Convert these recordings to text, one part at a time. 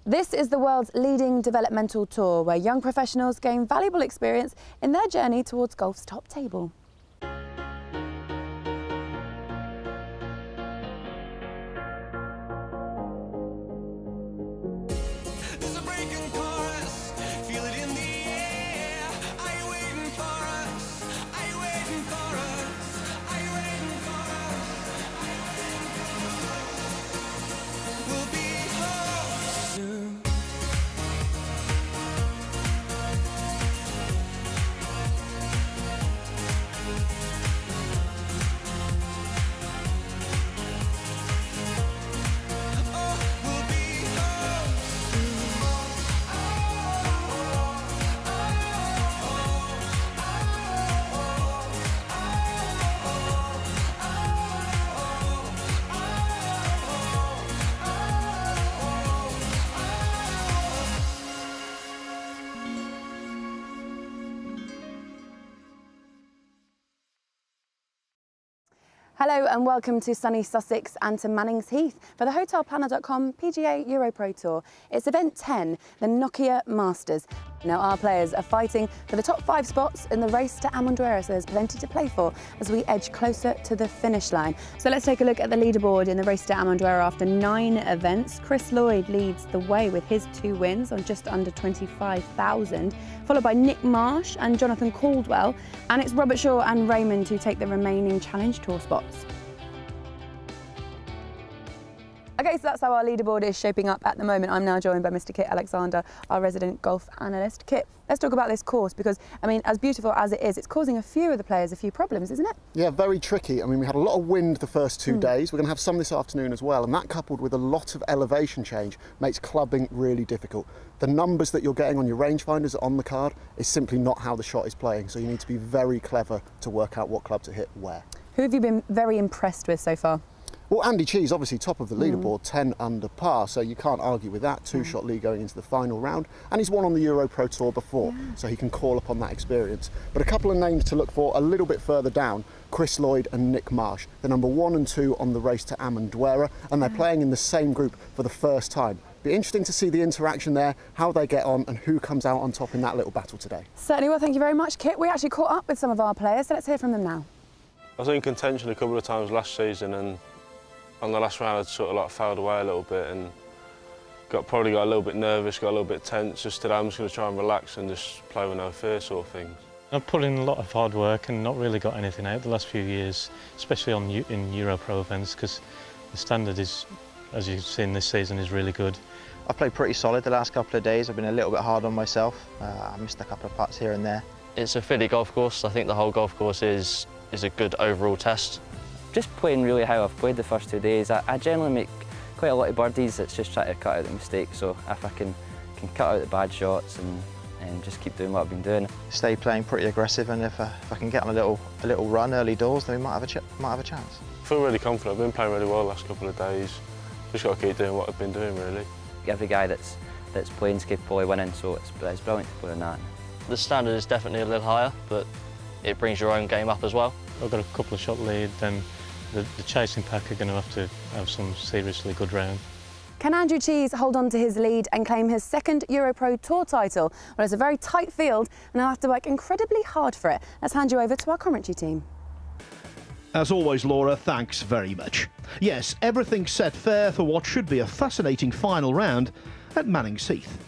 This is the world's leading developmental tour where young professionals gain valuable experience in their journey towards golf's top table. Hello and welcome to sunny Sussex and to Mannings Heath for the hotelplanner.com PGA EuroPro Tour. It's event 10, the Nokia Masters. Now our players are fighting for the top 5 spots in the race to Amendoira, so there's plenty to play for as we edge closer to the finish line. So let's take a look at the leaderboard in the race to Amendoira after 9 events. Chris Lloyd leads the way with his 2 wins on just under 25,000, followed by Nick Marsh and Jonathan Caldwell, and it's Robert Shaw and Raymond who take the remaining Challenge Tour spots. Okay, so that's how our leaderboard is shaping up at the moment. I'm now joined by Mr. Kit Alexander, our resident golf analyst. Kit, let's talk about this course because, I mean, as beautiful as it is, it's causing a few of the players a few problems, isn't it? Yeah, very tricky. I mean, we had a lot of wind the first 2 days. We're going to have some this afternoon as well, and that coupled with a lot of elevation change makes clubbing really difficult. The numbers that you're getting on your rangefinders on the card is simply not how the shot is playing, so you need to be very clever to work out what club to hit where. Who have you been very impressed with so far? Well, Andy Cheese, obviously top of the leaderboard, 10 under par, so you can't argue with that. 2-shot lead going into the final round, and he's won on the EuroPro Tour before, so he can call upon that experience. But a couple of names to look for a little bit further down, Chris Lloyd and Nick Marsh. They're number 1 and 2 on the race to Amendoira, and they're playing in the same group for the first time. Be interesting to see the interaction there, how they get on, and who comes out on top in that little battle today. Certainly, well, thank you very much, Kit. We actually caught up with some of our players, so let's hear from them now. I was in contention a couple of times last season, and on the last round I'd sort of like failed away a little bit and probably got a little bit nervous, got a little bit tense. Just today I'm just going to try and relax and just play with no fear sort of things. I've put in a lot of hard work and not really got anything out the last few years, especially in EuroPro events, because the standard is, as you've seen this season, is really good. I've played pretty solid the last couple of days. I've been a little bit hard on myself. I missed a couple of putts here and there. It's a filly golf course. I think the whole golf course is a good overall test. Just playing really how I've played the first 2 days. I generally make quite a lot of birdies. It's just trying to cut out the mistakes. So if I can cut out the bad shots and just keep doing what I've been doing. Stay playing pretty aggressive, and if I can get on a little run early doors, then we might have a chance. I feel really confident. I've been playing really well the last couple of days. Just got to keep doing what I've been doing really. Every guy that's playing is capable of winning, so it's brilliant to play on that. The standard is definitely a little higher, but it brings your own game up as well. I've got a couple of shot lead, then the chasing pack are going to have some seriously good round. Can Andrew Cheese hold on to his lead and claim his 2nd EuroPro Tour title? Well, it's a very tight field and he'll have to work incredibly hard for it. Let's hand you over to our commentary team. As always, Laura, thanks very much. Yes, everything's set fair for what should be a fascinating final round at Mannings Heath.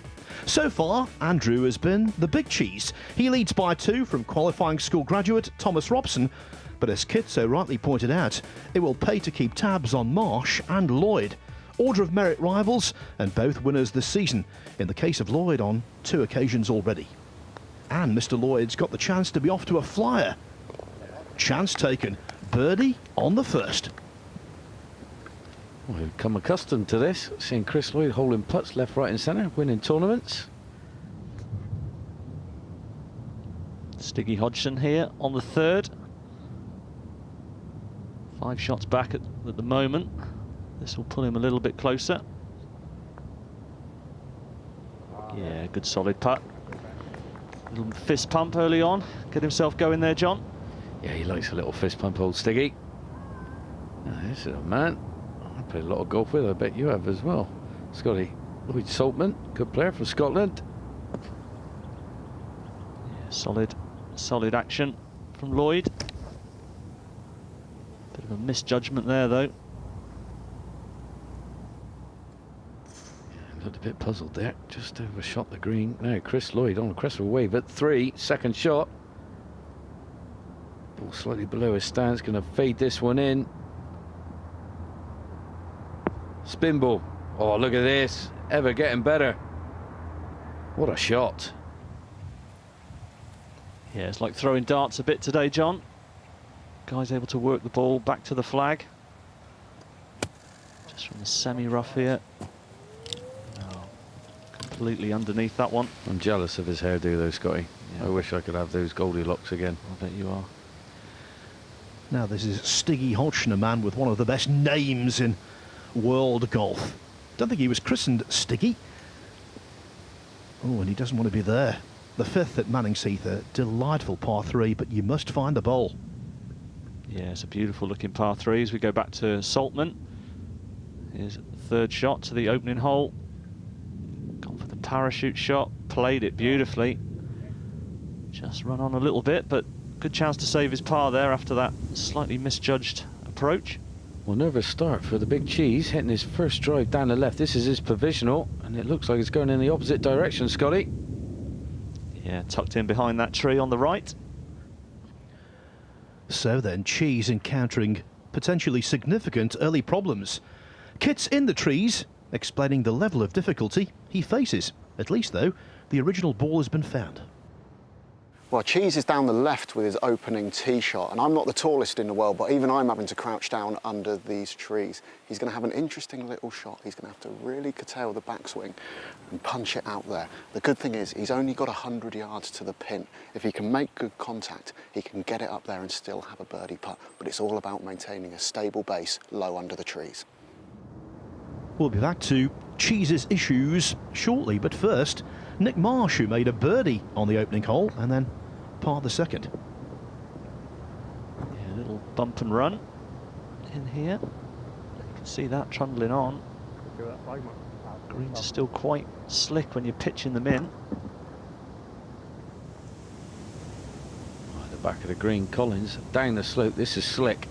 So far, Andrew has been the big cheese. He leads by 2 from qualifying school graduate Thomas Robson, but as Kit so rightly pointed out, it will pay to keep tabs on Marsh and Lloyd. Order of merit rivals and both winners this season, in the case of Lloyd on 2 occasions already. And Mr. Lloyd's got the chance to be off to a flyer. Chance taken. Birdie on the first. Well, we've become accustomed to this, seeing Chris Lloyd holding putts left, right and centre, winning tournaments. Stiggy Hodgson here on the 3rd. 5 shots back at the moment. This will pull him a little bit closer. Yeah, good solid putt. Little fist pump early on. Get himself going there, John. Yeah, he likes a little fist pump, old Stiggy. Now, this is a man I played a lot of golf with. I bet you have as well, Scotty. Lloyd Saltman, good player from Scotland. Yeah, solid action from Lloyd. Bit of a misjudgment there, though. Looked a bit puzzled there, just overshot the green. Now Chris Lloyd on the crest of a wave at 3, second shot. Ball slightly below his stance, going to fade this one in. Spin ball. Oh, look at this, ever getting better. What a shot. Yeah, it's like throwing darts a bit today, John. Guy's able to work the ball back to the flag. Just from the semi-rough here. Completely underneath that one. I'm jealous of his hairdo though, Scotty. Yeah. I wish I could have those Goldilocks again. I bet you are. Now this is Stiggy Hodgson, a man with one of the best names in world golf. Don't think he was christened Stiggy. Oh, and he doesn't want to be there. The 5th at Mannings Heath, a delightful par 3, but you must find the bowl. Yeah, it's a beautiful looking par 3 as we go back to Saltman. His 3rd shot to the opening hole. Gone for the parachute shot, played it beautifully. Just run on a little bit, but good chance to save his par there after that slightly misjudged approach. Well, nervous start for the big cheese, hitting his first drive down the left. This is his provisional, and it looks like it's going in the opposite direction, Scotty. Yeah, tucked in behind that tree on the right. So then, Cheese encountering potentially significant early problems. Kit's in the trees, explaining the level of difficulty he faces. At least, though, the original ball has been found. Well, Cheese is down the left with his opening tee shot, and I'm not the tallest in the world, but even I'm having to crouch down under these trees. He's going to have an interesting little shot. He's going to have to really curtail the backswing and punch it out there. The good thing is he's only got 100 yards to the pin. If he can make good contact, he can get it up there and still have a birdie putt, but it's all about maintaining a stable base low under the trees. We'll be back to Cheese's issues shortly, but first, Nick Marsh, who made a birdie on the opening hole and then par the second. Yeah, a little bump and run in here. You can see that trundling on. Greens are still quite slick when you're pitching them in. Oh, at the back of the green, Collins, down the slope, this is slick.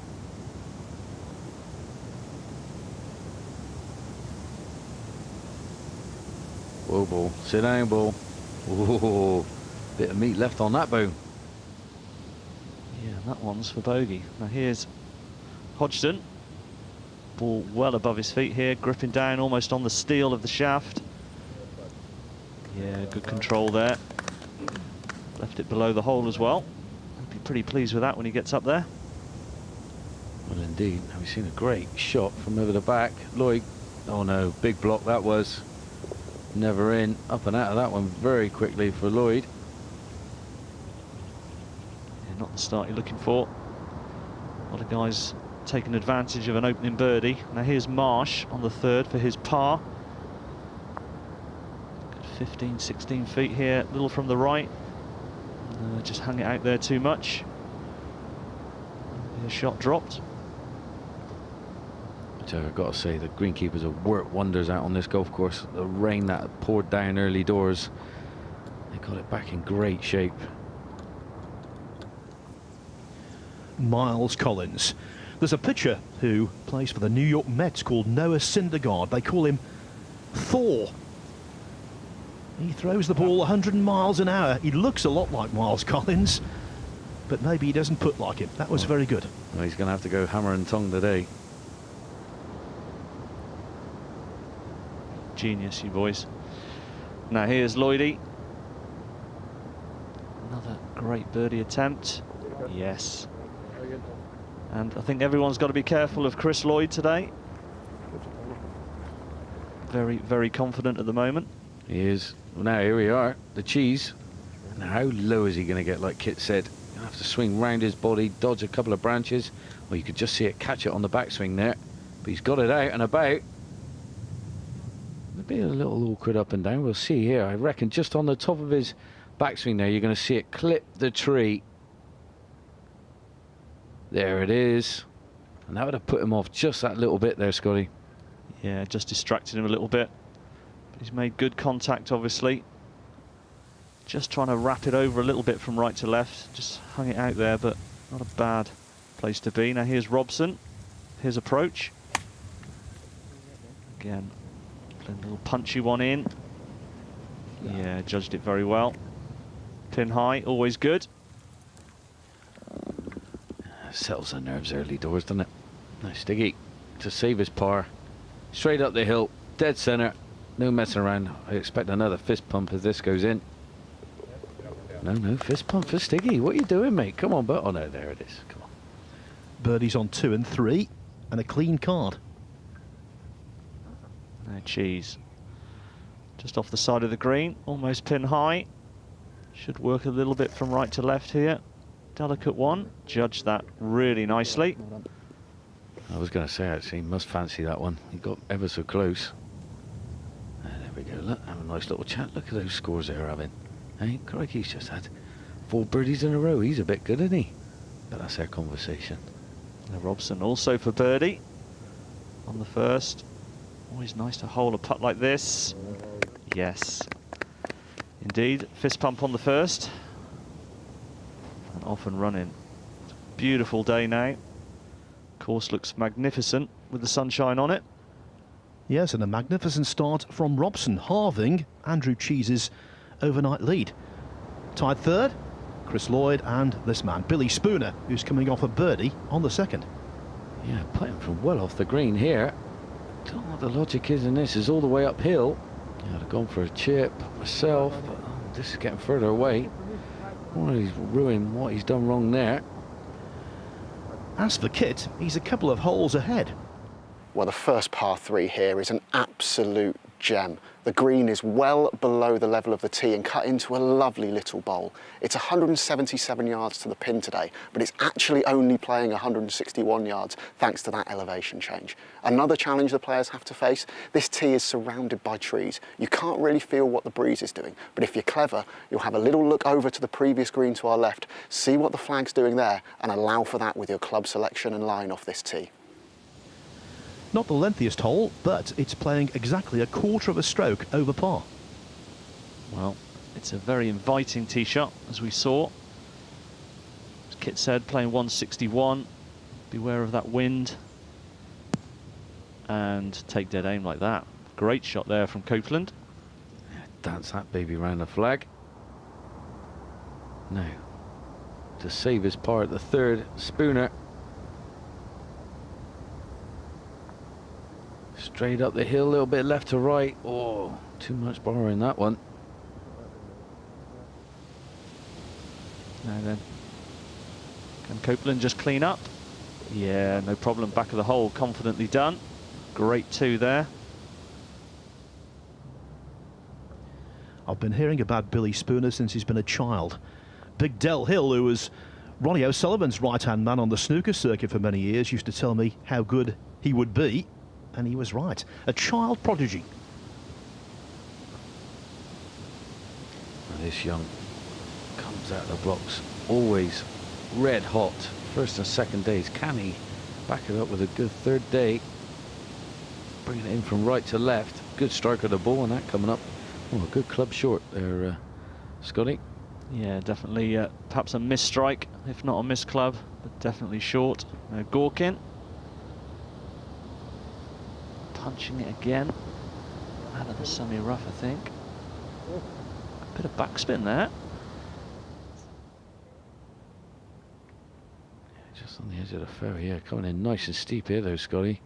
Whoa, ball, sit down, ball. Ooh, bit of meat left on that bone. Yeah, that one's for bogey. Now here's Hodgson. Ball well above his feet here, gripping down almost on the steel of the shaft. Yeah, good control there. Left it below the hole as well. He'll be pretty pleased with that when he gets up there. Well, indeed. Now we've seen a great shot from over the back. Lloyd, oh no, big block that was. Never in, up and out of that one very quickly for Lloyd. Yeah, not the start you're looking for. A lot of guys taking advantage of an opening birdie. Now here's Marsh on the 3rd for his par. Good 15, 16 feet here, a little from the right. Just hung it out there too much. His shot dropped. I've got to say, the greenkeepers have worked wonders out on this golf course. The rain that poured down early doors, they got it back in great shape. Miles Collins. There's a pitcher who plays for the New York Mets called Noah Syndergaard. They call him Thor. He throws the ball 100 miles an hour. He looks a lot like Miles Collins, but maybe he doesn't put like him. That was very good. Well, he's going to have to go hammer and tongue today. Genius, you boys. Now here's Lloydie. Another great birdie attempt. Yes. And I think everyone's got to be careful of Chris Lloyd today. Very, very confident at the moment. He is. Well, now here we are, the cheese. Now how low is he going to get, like Kit said? He'll have to swing round his body, dodge a couple of branches, or you could just see it catch it on the backswing there. But he's got it out and about. It'll be a little awkward up and down. We'll see here. I reckon just on the top of his backswing there, you're going to see it clip the tree. There it is. And that would have put him off just that little bit there, Scotty. Yeah, just distracted him a little bit. He's made good contact, obviously. Just trying to wrap it over a little bit from right to left. Just hung it out there, but not a bad place to be. Now here's Robson. His approach. Again, a little punchy one in. Yeah, judged it very well. Pin high, always good. Settles the nerves early doors, doesn't it? Nice Stiggy to save his par. Straight up the hill, dead centre. No messing around. I expect another fist pump if this goes in. No fist pump for Stiggy. What are you doing, mate? Come on, but oh no, there it is. Come on. Birdies on 2 and 3, and a clean card. No cheese. Just off the side of the green, almost pin high. Should work a little bit from right to left here. Delicate one. Judged that really nicely. I was going to say, actually, must fancy that one. He got ever so close. There we go. Look, have a nice little chat. Look at those scores they're having. Hey, crikey, he's just had 4 birdies in a row. He's a bit good, isn't he? But that's their conversation. Now Robson also for birdie on the first. Always nice to hole a putt like this. Yes, indeed. Fist pump on the first. And off and running. It's a beautiful day now. Course looks magnificent with the sunshine on it. Yes, and a magnificent start from Robson, halving Andrew Cheese's overnight lead. Tied third, Chris Lloyd and this man, Billy Spooner, who's coming off a birdie on the second. Yeah, putting from well off the green here. Don't know what the logic is in this. Is all the way uphill. Yeah, I'd have gone for a chip myself, but this is getting further away. Oh, he's ruined what he's done wrong there. As for Kit, he's a couple of holes ahead. Well, the first par 3 here is an absolute gem. The green is well below the level of the tee and cut into a lovely little bowl. It's 177 yards to the pin today, but it's actually only playing 161 yards thanks to that elevation change. Another challenge the players have to face, this tee is surrounded by trees. You can't really feel what the breeze is doing, but if you're clever, you'll have a little look over to the previous green to our left, see what the flag's doing there, and allow for that with your club selection and line off this tee. Not the lengthiest hole, but it's playing exactly a quarter of a stroke over par. Well, it's a very inviting tee shot, as we saw. As Kit said, playing 161. Beware of that wind. And take dead aim like that. Great shot there from Copeland. Dance that baby round the flag. Now, to save his par at the third, Spooner. Straight up the hill, a little bit left to right. Oh, too much borrowing that one. Now then, can Copeland just clean up? Yeah, no problem. Back of the hole, confidently done. Great 2 there. I've been hearing about Billy Spooner since he's been a child. Big Del Hill, who was Ronnie O'Sullivan's right-hand man on the snooker circuit for many years, used to tell me how good he would be. And he was right. A child prodigy. And this young comes out of the blocks always red hot. First and second days. Can he back it up with a good third day? Bringing it in from right to left. Good strike of the ball and that coming up. Oh, a good club short there, Scotty. Yeah, definitely perhaps a missed strike, if not a missed club, but definitely short. Gorkin. Punching it again. Out of the semi-rough, I think. A bit of backspin there. Just on the edge of the fairway, yeah, coming in nice and steep here though, Scotty.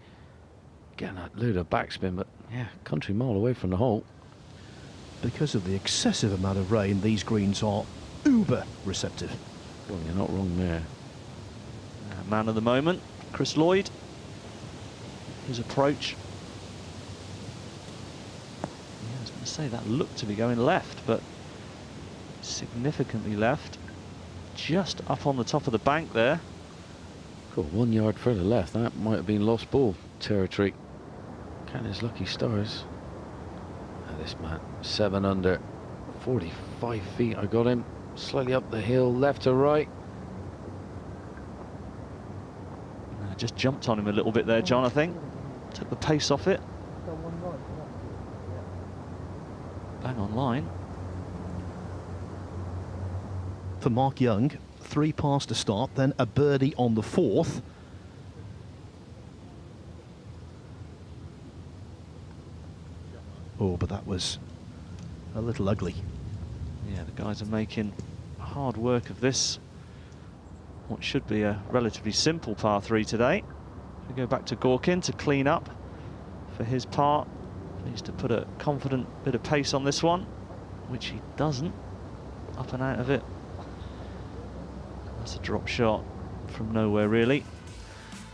Getting that load of backspin, but yeah, country mile away from the hole. Because of the excessive amount of rain, these greens are uber receptive. Well, you're not wrong there. Man of the moment, Chris Lloyd. His approach. Yeah, I was going to say that looked to be going left, but significantly left. Just up on the top of the bank there. Cool, 1 yard further left. That might have been lost ball territory. Count his lucky stars. Now this man, 7 under, 45 feet. I got him slightly up the hill, left to right. Just jumped on him a little bit there, John, I think. Took the pace off it. bang on line. For Mark Young, 3 past to start, then a birdie on the 4th. Oh, but that was a little ugly. Yeah, the guys are making hard work of this. What should be a relatively simple par 3 today. We go back to Gorkin to clean up for his part. Needs to put a confident bit of pace on this one, which he doesn't. Up and out of it. That's a drop shot from nowhere, really.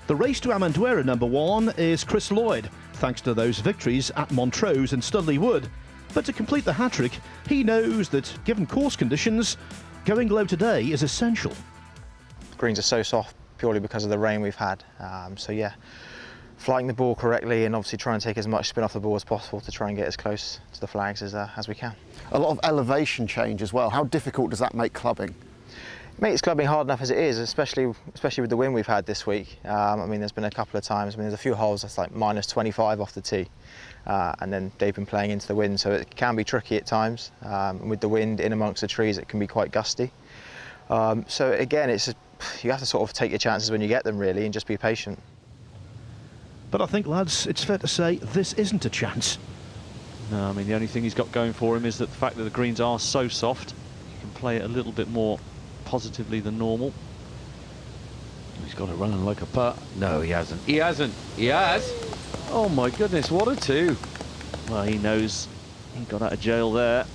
The race to Amendoira #1 is Chris Lloyd, thanks to those victories at Montrose and Studley Wood. But to complete the hat-trick, he knows that, given course conditions, going low today is essential. The greens are so soft purely because of the rain we've had. So yeah, flying the ball correctly and obviously try and take as much spin off the ball as possible to try and get as close to the flags as we can. A lot of elevation change as well. How difficult does that make clubbing? It makes clubbing hard enough as it is, especially with the wind we've had this week. I mean, there's been a couple of times. I mean, there's a few holes that's like -25 off the tee, and then they've been playing into the wind, so it can be tricky at times. And with the wind in amongst the trees, it can be quite gusty. So again, you have to sort of take your chances when you get them, really, and just be patient. But I think, lads, it's fair to say this isn't a chance. No, I mean, the only thing he's got going for him is that the fact that the greens are so soft, he can play it a little bit more positively than normal. He's got it running like a putt. No, he hasn't. He hasn't. He has. Oh my goodness, what a 2. Well, he knows he got out of jail there.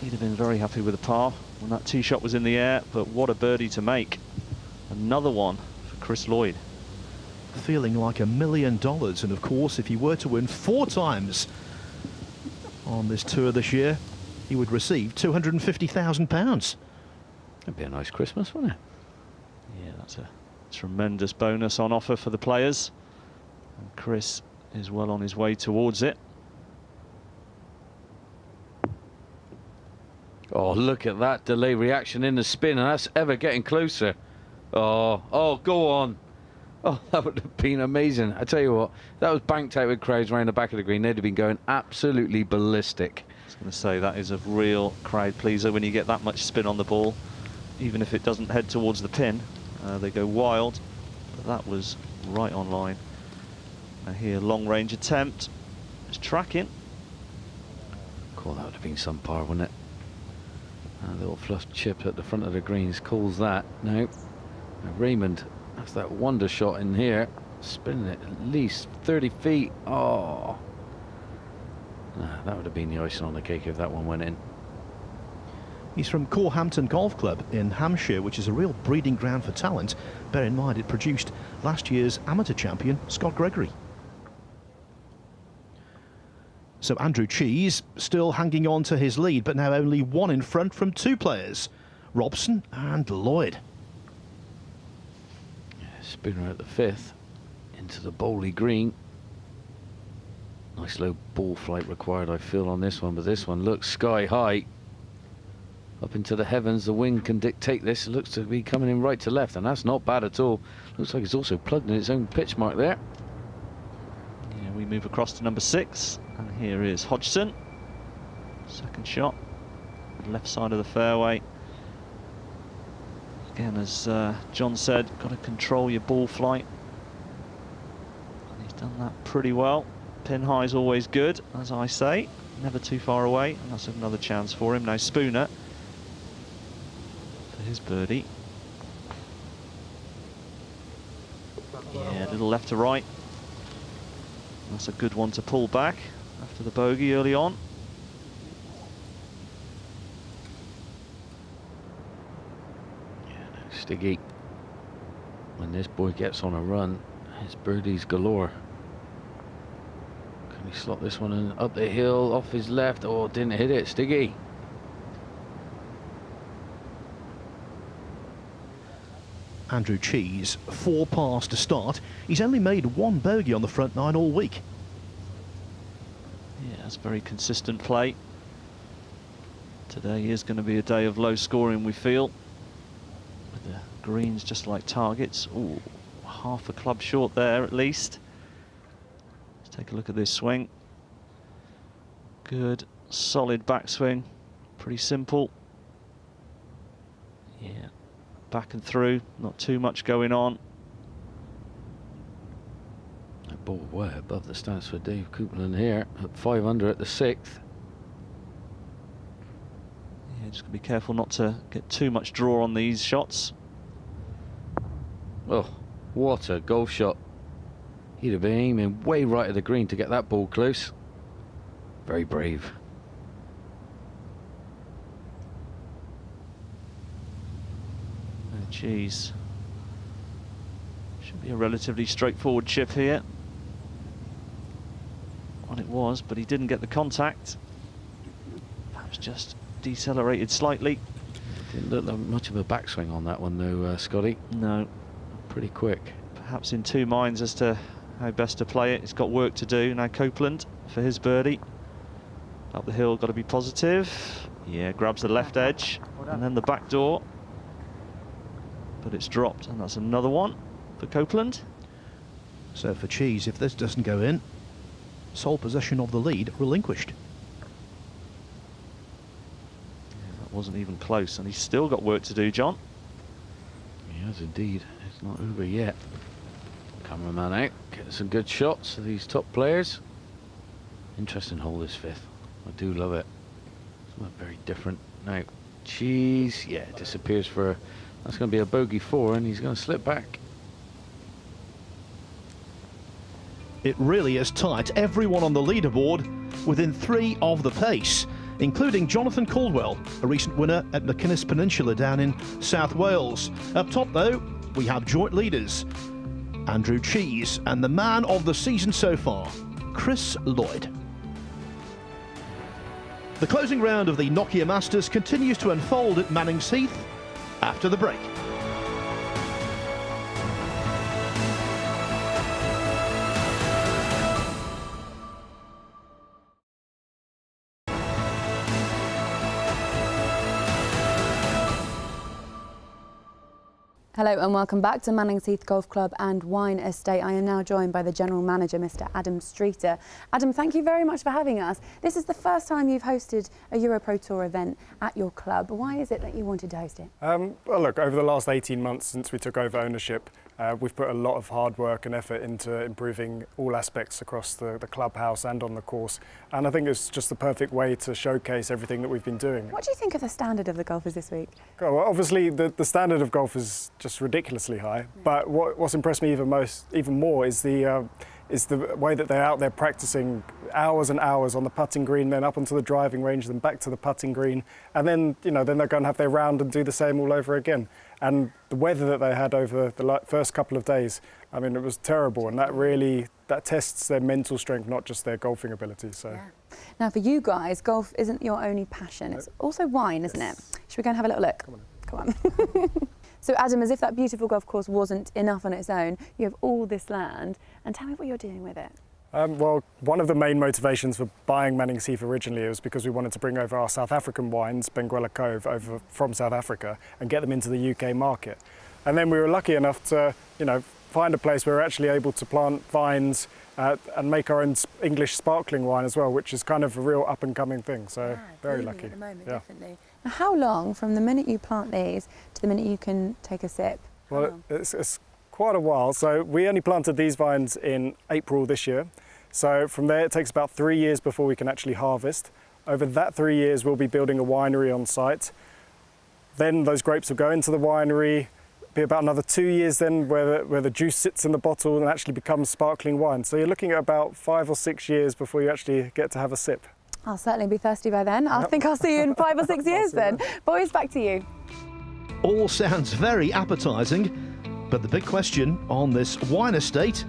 He'd have been very happy with the par when that tee shot was in the air, but what a birdie to make. Another one for Chris Lloyd. Feeling like $1 million, and of course, if he were to win 4 times on this tour this year, he would receive £250,000. That'd be a nice Christmas, wouldn't it? Yeah, that's a tremendous bonus on offer for the players. And Chris is well on his way towards it. Oh, look at that delay reaction in the spin, and that's ever getting closer. Oh, go on. Oh, that would have been amazing. I tell you what, that was banked out with crowds around the back of the green. They'd have been going absolutely ballistic. I was going to say, that is a real crowd pleaser when you get that much spin on the ball. Even if it doesn't head towards the pin, they go wild. But that was right on line. And here, long range attempt. It's tracking. Cool, that would have been some par, wouldn't it? A little fluff chip at the front of the greens calls that. No. Raymond, that's that wonder shot in here. Spinning it at least 30 feet. Oh. That would have been the icing on the cake if that one went in. He's from Corhampton Golf Club in Hampshire, which is a real breeding ground for talent. Bear in mind, it produced last year's amateur champion, Scott Gregory. So Andrew Cheese still hanging on to his lead, but now only 1 in front from 2 players, Robson and Lloyd. Spinner at the 5th, into the bowly green. Nice low ball flight required, I feel, on this one, but this one looks sky high. Up into the heavens, the wind can dictate this. It looks to be coming in right to left, and that's not bad at all. Looks like it's also plugged in its own pitch mark there. Yeah, we move across to number 6, and here is Hodgson. Second shot, left side of the fairway. Again, as John said, got to control your ball flight. And he's done that pretty well. Pin high is always good, as I say. Never too far away, and that's another chance for him. Now Spooner for his birdie. Yeah, a little left to right. That's a good one to pull back after the bogey early on. Stiggy, when this boy gets on a run, his birdies galore. Can he slot this one in up the hill, off his left? Oh, didn't hit it, Stiggy. Andrew Cheese, 4 pars to start. He's only made 1 bogey on the front 9 all week. Yeah, that's very consistent play. Today is going to be a day of low scoring, we feel. With the greens just like targets. Ooh, half a club short there at least. Let's take a look at this swing. Good, solid backswing. Pretty simple. Yeah, back and through, not too much going on. That ball way above the stats for Dave Coupland here, at 500 at the 6th. Yeah, just gonna be careful not to get too much draw on these shots. Oh, what a golf shot. He'd have been aiming way right at the green to get that ball close. Very brave. Oh, geez. Should be a relatively straightforward chip here. Well, it was, but he didn't get the contact. Perhaps just decelerated slightly. Didn't look like much of a backswing on that one though, Scotty. No. Pretty quick. Perhaps in two minds as to how best to play it. He's got work to do. Now Copeland for his birdie. Up the hill, got to be positive. Yeah, grabs the left edge and then the back door. But it's dropped, and that's another one for Copeland. So for Cheese, if this doesn't go in, sole possession of the lead relinquished. Yeah, that wasn't even close, and he's still got work to do, John. He has indeed. It's not over yet. Cameraman out, getting some good shots of these top players. Interesting hole, this 5th. I do love it. It's not very different. Now, Cheese, yeah, disappears for. That's going to be a bogey 4, and he's going to slip back. It really is tight. Everyone on the leaderboard within 3 of the pace, including Jonathan Caldwell, a recent winner at McInnes Peninsula down in South Wales. Up top, though, we have joint leaders, Andrew Cheese, and the man of the season so far, Chris Lloyd. The closing round of the Nokia Masters continues to unfold at Mannings Heath after the break. Hello and welcome back to Mannings Heath Golf Club and Wine Estate. I am now joined by the General Manager, Mr. Adam Streeter. Adam, thank you very much for having us. This is the first time you've hosted a EuroPro Tour event at your club. Why is it that you wanted to host it? Well, look, over the last 18 months since we took over ownership, we've put a lot of hard work and effort into improving all aspects across the clubhouse and on the course. And I think it's just the perfect way to showcase everything that we've been doing. What do you think of the standard of the golfers this week? Well, obviously, the standard of golf is just ridiculously high. But what's impressed me even more is the way that they're out there practicing hours and hours on the putting green, then up onto the driving range, then back to the putting green, and then then they're going to have their round and do the same all over again. And the weather that they had over the first couple of days, I mean, it was terrible, and that tests their mental strength, not just their golfing ability. So. Yeah. Now, for you guys, golf isn't your only passion; it's also wine, isn't it? Should we go and have a little look? Come on. So, Adam, as if that beautiful golf course wasn't enough on its own, you have all this land, and tell me what you're doing with it. Well, one of the main motivations for buying Mannings Heath originally was because we wanted to bring over our South African wines, Benguela Cove, over from South Africa and get them into the UK market. And then we were lucky enough to, find a place where we're actually able to plant vines and make our own English sparkling wine as well, which is kind of a real up-and-coming thing. So very lucky. At the moment, definitely. Now, how long from the minute you plant these to the minute you can take a sip? Well, it's quite a while. So we only planted these vines in April this year. So from there, it takes about 3 years before we can actually harvest. Over that 3 years, we'll be building a winery on site. Then those grapes will go into the winery. Be about another 2 years then where the juice sits in the bottle and actually becomes sparkling wine. So you're looking at about 5 or 6 years before you actually get to have a sip. I'll certainly be thirsty by then. I think I'll see you in 5 or 6 years then. Boys, back to you. All sounds very appetising, but the big question on this wine estate,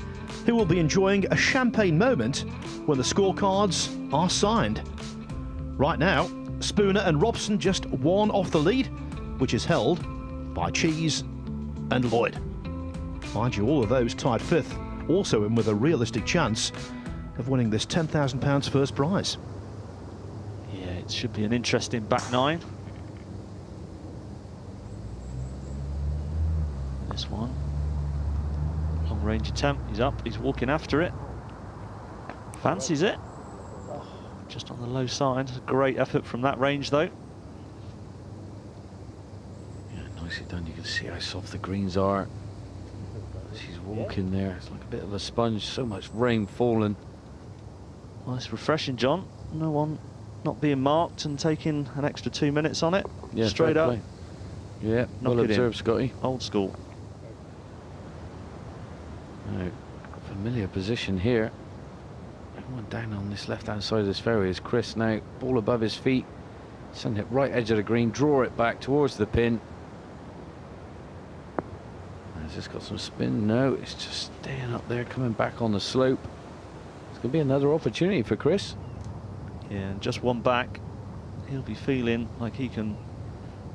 who will be enjoying a champagne moment when the scorecards are signed? Right now, Spooner and Robson just one off the lead, which is held by Cheese and Lloyd. Mind you, all of those tied 5th, also in with a realistic chance of winning this £10,000 first prize. Yeah, it should be an interesting back nine. This one. Long range attempt, he's up, he's walking after it. Fancies it. just on the low side. Great effort from that range, though. Yeah, nicely done. You can see how soft the greens are. She's walking there. It's like a bit of a sponge. So much rain falling. Well, it's refreshing, John. No one not being marked and taking an extra 2 minutes on it. Yeah, straight up. play. Yeah, Knock well it in. observed, Scotty. Old school. Now, familiar position here. Everyone down on this left-hand side of this fairway is Chris now. Ball above his feet. Send it right edge of the green. Draw it back towards the pin. Has this got some spin? No, it's just staying up there, coming back on the slope. It's going to be another opportunity for Chris. Yeah, and just one back. He'll be feeling like he can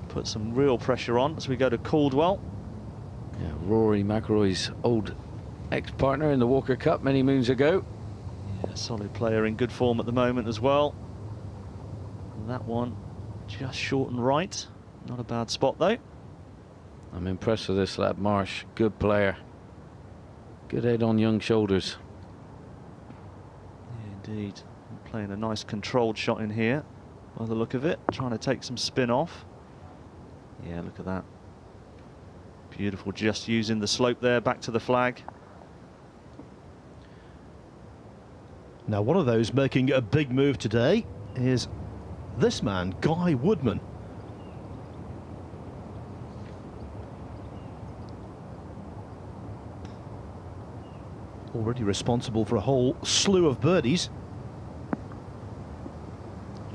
put some real pressure on as we go to Caldwell. Yeah, Rory McIlroy's old ex-partner in the Walker Cup many moons ago. Yeah, solid player in good form at the moment as well. And that one just short and right. Not a bad spot though. I'm impressed with this lad, Marsh. Good player. Good head on young shoulders. Yeah, indeed. Playing a nice controlled shot in here by the look of it. Trying to take some spin off. Yeah, look at that. Beautiful, just using the slope there back to the flag. Now, one of those making a big move today is this man, Guy Woodman. Already responsible for a whole slew of birdies.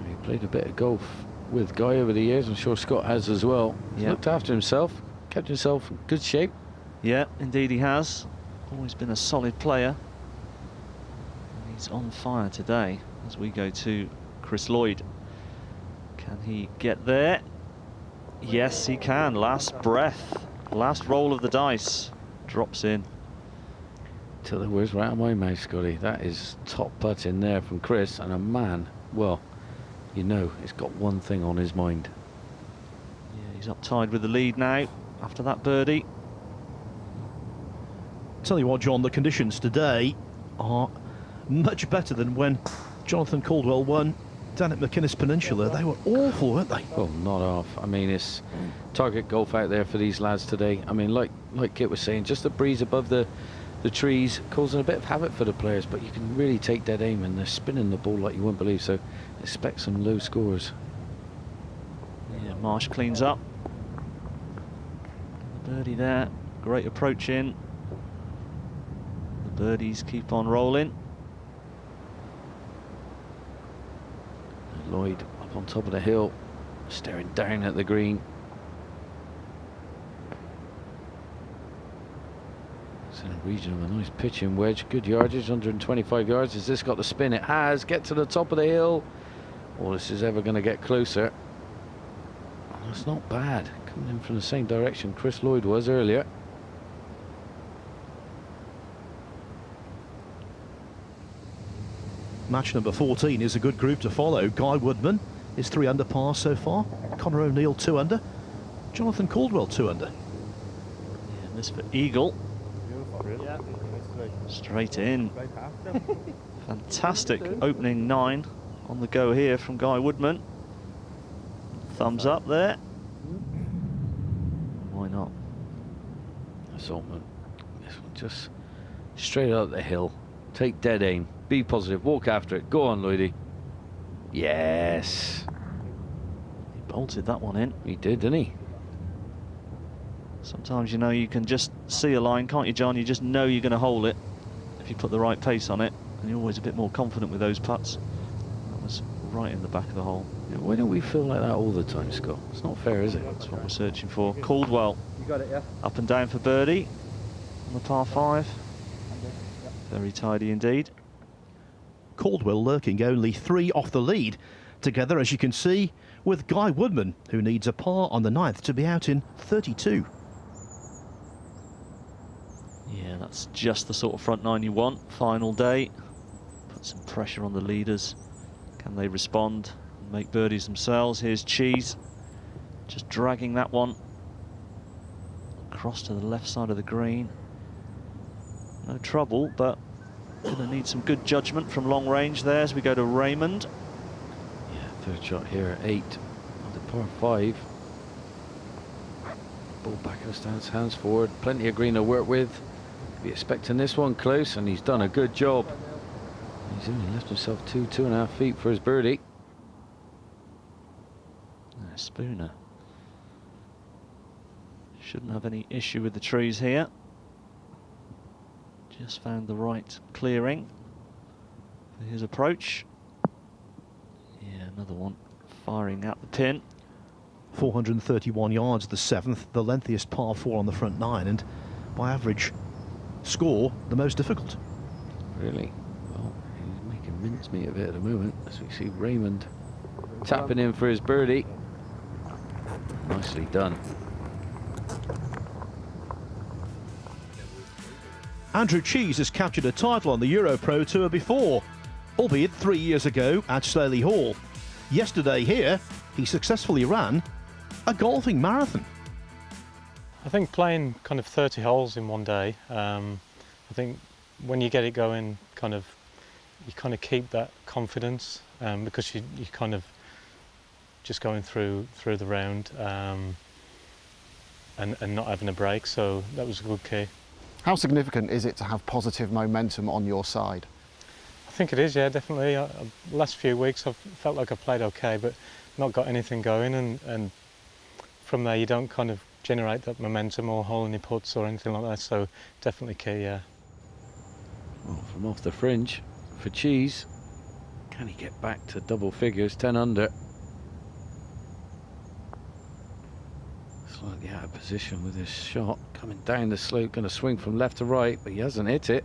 He played a bit of golf with Guy over the years. I'm sure Scott has as well. He's looked after himself, kept himself in good shape. Yeah, indeed he has. Always been a solid player. And he's on fire today as we go to Chris Lloyd. Can he get there? Yes, he can. Last breath. Last roll of the dice. Drops in. Till the words right out of my mouth, Scotty. That is top putt in there from Chris, and a man, well, you know, he's got one thing on his mind. Yeah, he's up tied with the lead now after that birdie. Tell you what, John, the conditions today are much better than when Jonathan Caldwell won down at McInnes Peninsula. They were awful, weren't they? Oh, not half. I mean, it's target golf out there for these lads today. I mean, like Kit was saying, just the breeze above the trees causing a bit of havoc for the players, but you can really take dead aim and they're spinning the ball like you wouldn't believe, so expect some low scores. Yeah, Marsh cleans up. The birdie there, great approach in. The birdies keep on rolling. And Lloyd up on top of the hill, staring down at the green. It's in a region of a nice pitching wedge, good yardage, 125 yards. Has this got the spin? It has. Get to the top of the hill. Oh, this is ever going to get closer. Oh, that's not bad. Coming in from the same direction Chris Lloyd was earlier. Match number 14 is a good group to follow. Guy Woodman is 3 under par so far. Connor O'Neill 2 under. Jonathan Caldwell 2 under. Yeah, and this for Eagle. Straight in. Fantastic opening 9 on the go here from Guy Woodman. Thumbs up there. Why not? Assaultment. This one just straight up the hill. Take dead aim. Be positive. Walk after it. Go on, Lloydie. Yes. He bolted that one in. He did, didn't he? Sometimes, you know, you can just see a line, can't you, John? You just know you're going to hole it if you put the right pace on it, and you're always a bit more confident with those putts. That was right in the back of the hole. Yeah, why don't we feel like that all the time, Scott? It's not fair, is it? That's what we're searching for. Caldwell. You got it, yeah? Up and down for birdie on the par 5. Very tidy indeed. Caldwell lurking only 3 off the lead, together, as you can see, with Guy Woodman, who needs a par on the 9th to be out in 32. Yeah, that's just the sort of front 9 you want. Final day. Put some pressure on the leaders. Can they respond and make birdies themselves? Here's Cheese. Just dragging that one across to the left side of the green. No trouble, but gonna need some good judgment from long range there as we go to Raymond. Third shot here at 8 on the par 5. Ball back in the stance, hands forward, plenty of green to work with. Be expecting this one close, and he's done a good job. He's only left himself 2.5 feet for his birdie. Spooner shouldn't have any issue with the trees here. Just found the right clearing for his approach. Yeah, another one firing at the pin. 431 yards, the 7th, the lengthiest par 4 on the front 9, and by average score, the most difficult. Really? Well, he's making mincemeat of it at the moment, as we see Raymond tapping in for his birdie. Nicely done. Andrew Cheese has captured a title on the EuroPro Tour before, albeit 3 years ago at Slaley Hall. Yesterday here, he successfully ran a golfing marathon. I think playing kind of 30 holes in one day, I think when you get it going, you kind of keep that confidence because you kind of just going through the round and not having a break, so that was a good key. How significant is it to have positive momentum on your side? I think it is, yeah, definitely. The last few weeks I've felt like I played okay, but not got anything going, and from there you don't kind of generate that momentum or hole any putts or anything like that, so definitely key, yeah. Well, from off the fringe for Cheese, can he get back to double figures, 10 under? Slightly out of position with his shot, coming down the slope, going to swing from left to right, but he hasn't hit it.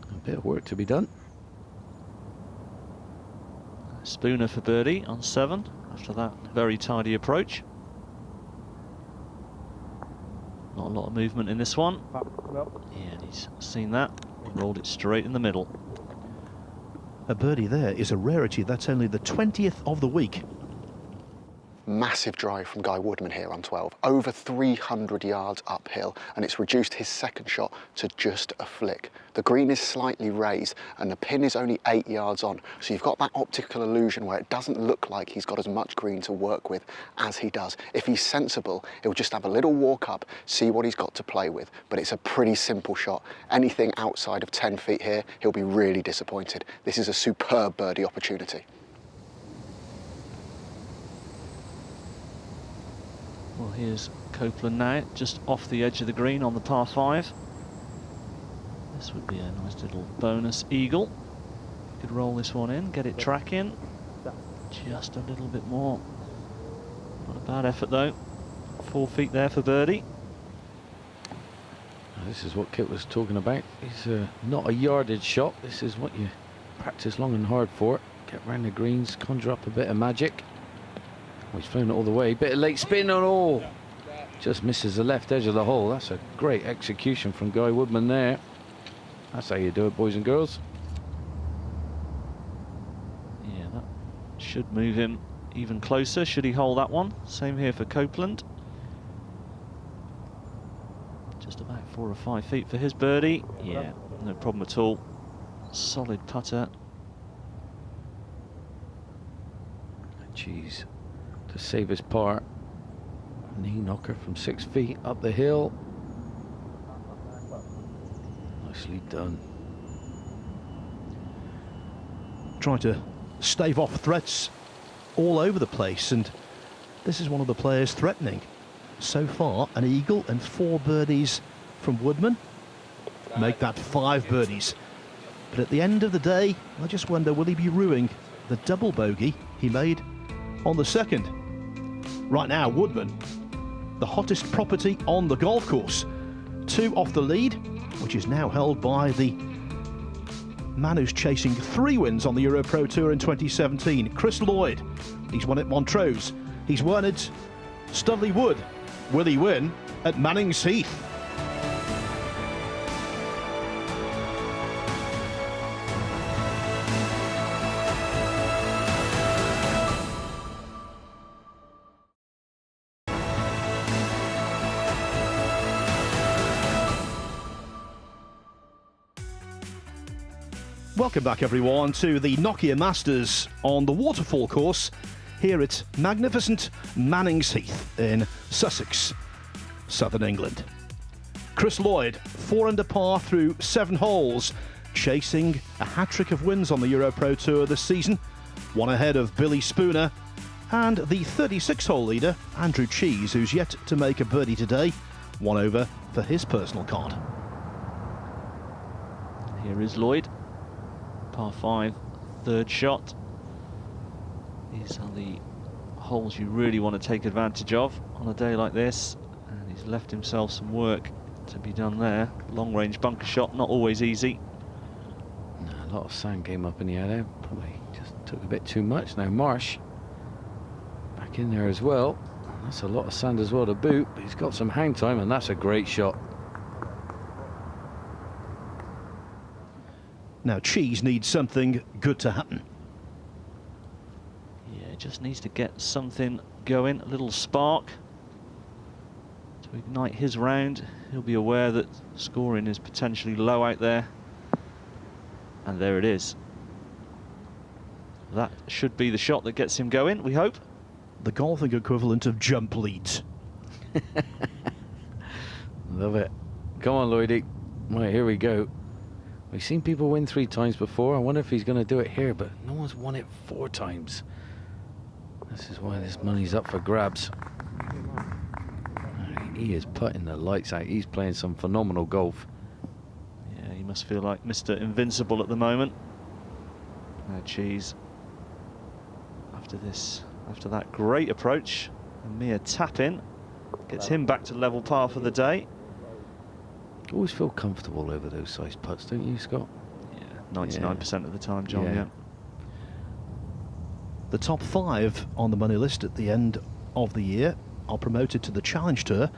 A bit of work to be done. Spooner for birdie on 7 after that very tidy approach. Not a lot of movement in this one. Yeah, and he's seen that, rolled it straight in the middle. A birdie there is a rarity. That's only the 20th of the week. Massive drive from Guy Woodman here on 12, over 300 yards uphill, and it's reduced his second shot to just a flick. The green is slightly raised and the pin is only 8 yards on, so you've got that optical illusion where it doesn't look like he's got as much green to work with as he does. If he's sensible, he'll just have a little walk up, see what he's got to play with, but it's a pretty simple shot. Anything outside of 10 feet here, he'll be really disappointed. This is a superb birdie opportunity. Well, here's Copeland now, just off the edge of the green on the par 5. This would be a nice little bonus eagle. Could roll this one in, get it tracking. Just a little bit more. Not a bad effort though. 4 feet there for birdie. Now, this is what Kit was talking about. It's not a yardage shot. This is what you practice long and hard for. Get round the greens, conjure up a bit of magic. Oh, he's flown it all the way. Bit of late spin on all. Just misses the left edge of the hole. That's a great execution from Guy Woodman there. That's how you do it, boys and girls. Yeah, that should move him even closer, should he hold that one. Same here for Copeland. Just about 4 or 5 feet for his birdie. Yeah, no problem at all. Solid putter. Jeez. To save his par. Knee knocker from 6 feet up the hill. Nicely done. Trying to stave off threats all over the place, and this is one of the players threatening. So far, an eagle and 4 birdies from Woodman. Make that 5 birdies. But at the end of the day, I just wonder, will he be ruining the double bogey he made on the second? Right now, Woodman, the hottest property on the golf course. 2 off the lead, which is now held by the man who's chasing 3 wins on the EuroPro Tour in 2017, Chris Lloyd. He's won at Montrose. He's won at Studley Wood. Will he win at Mannings Heath? Welcome back, everyone, to the Nokia Masters on the waterfall course here at magnificent Mannings Heath in Sussex, southern England. Chris Lloyd, 4 under par through 7 holes, chasing a hat-trick of wins on the EuroPro Tour this season, one ahead of Billy Spooner, and the 36-hole leader, Andrew Cheese, who's yet to make a birdie today, 1 over for his personal card. Here is Lloyd, par 5, 3rd shot. These are the holes you really want to take advantage of on a day like this, and he's left himself some work to be done there. Long range bunker shot, not always easy. No, a lot of sand came up in the air there, probably just took a bit too much. Now Marsh back in there as well. That's a lot of sand as well to boot, but he's got some hang time, and that's a great shot. Now Cheese needs something good to happen. Yeah, just needs to get something going, a little spark to ignite his round. He'll be aware that scoring is potentially low out there, and there it is. That should be the shot that gets him going, we hope. The golfing equivalent of jump leads. Love it. Come on, Lloydie. Right, here we go. We've seen people win 3 times before. I wonder if he's going to do it here, but no one's won it 4 times. This is why this money's up for grabs. He is putting the lights out. He's playing some phenomenal golf. Yeah, he must feel like Mr. Invincible at the moment. Cheese. After that great approach, a mere tap in gets him back to level par for the day. Always feel comfortable over those size putts, don't you, Scott? Yeah, 99% of the time, John. Yeah. The top 5 on the money list at the end of the year are promoted to the Challenge Tour.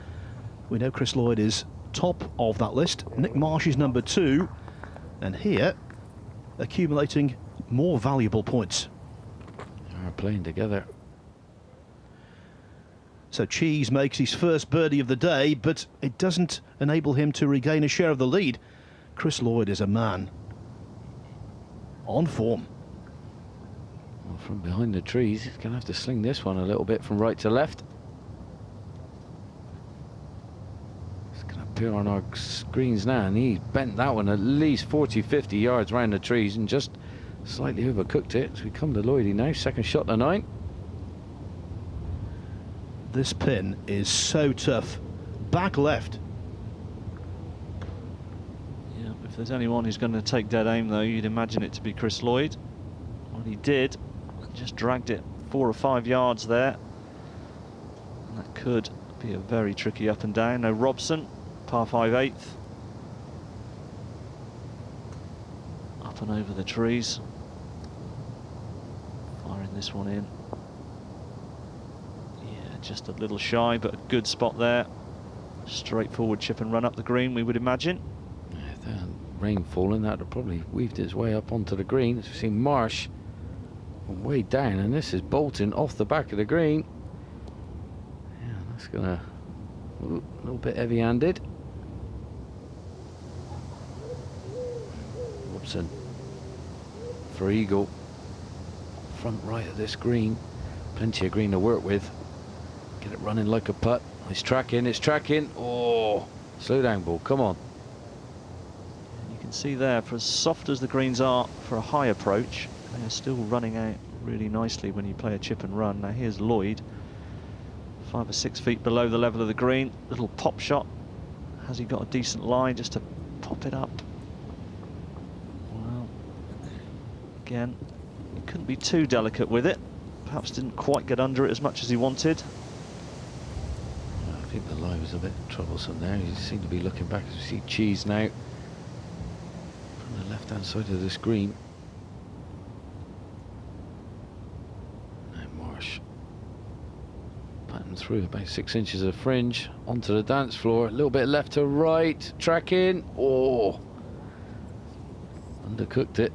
We know Chris Lloyd is top of that list. Nick Marsh is number 2, and here accumulating more valuable points. They are playing together. So Cheese makes his first birdie of the day, but it doesn't enable him to regain a share of the lead. Chris Lloyd is a man on form. Well, from behind the trees, he's going to have to sling this one a little bit from right to left. It's going to appear on our screens now, and he bent that one at least 40-50 yards round the trees and just slightly overcooked it. As we come to Lloydie now, second shot to 9. This pin is so tough. Back left. Yeah, if there's anyone who's going to take dead aim, though, you'd imagine it to be Chris Lloyd. Well, he did. Just dragged it 4 or 5 yards there. And that could be a very tricky up and down. Now Robson, par 5 8th. Up and over the trees. Firing this one in. Just a little shy, but a good spot there. Straightforward chip and run up the green, we would imagine. Yeah, if that rain falling, that would have probably weaved its way up onto the green. As we've seen Marsh way down, and this is bolting off the back of the green. Yeah, that's gonna a little bit heavy-handed. Robson for eagle. Front right of this green. Plenty of green to work with. Get it running like a putt. It's tracking, it's tracking. Oh, slow down, ball, come on. You can see there, for as soft as the greens are for a high approach, they are still running out really nicely when you play a chip and run. Now here's Lloyd, 5 or 6 feet below the level of the green. Little pop shot. Has he got a decent line just to pop it up? Well, again, he couldn't be too delicate with it. Perhaps didn't quite get under it as much as he wanted. I think the lie was a bit troublesome there. You seem to be looking back as we see Cheese now from the left-hand side of this green. Now Marsh patting through about 6 inches of fringe onto the dance floor. A little bit left to right, tracking. Oh, undercooked it.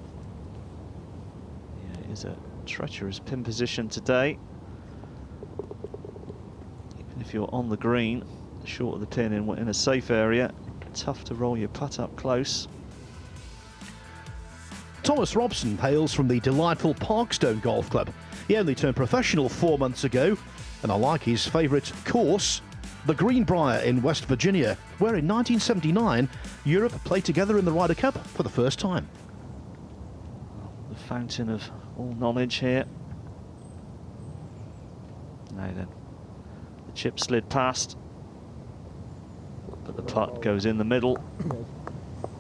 Yeah, it is a treacherous pin position today. Even if you're on the green, short of the pin in a safe area, tough to roll your putt up close. Thomas Robson hails from the delightful Parkstone Golf Club. He only turned professional 4 months ago, and I like his favourite course, the Greenbrier in West Virginia, where in 1979 Europe played together in the Ryder Cup for the first time. The fountain of all knowledge here. Now then, the chip slid past, but the putt goes in the middle.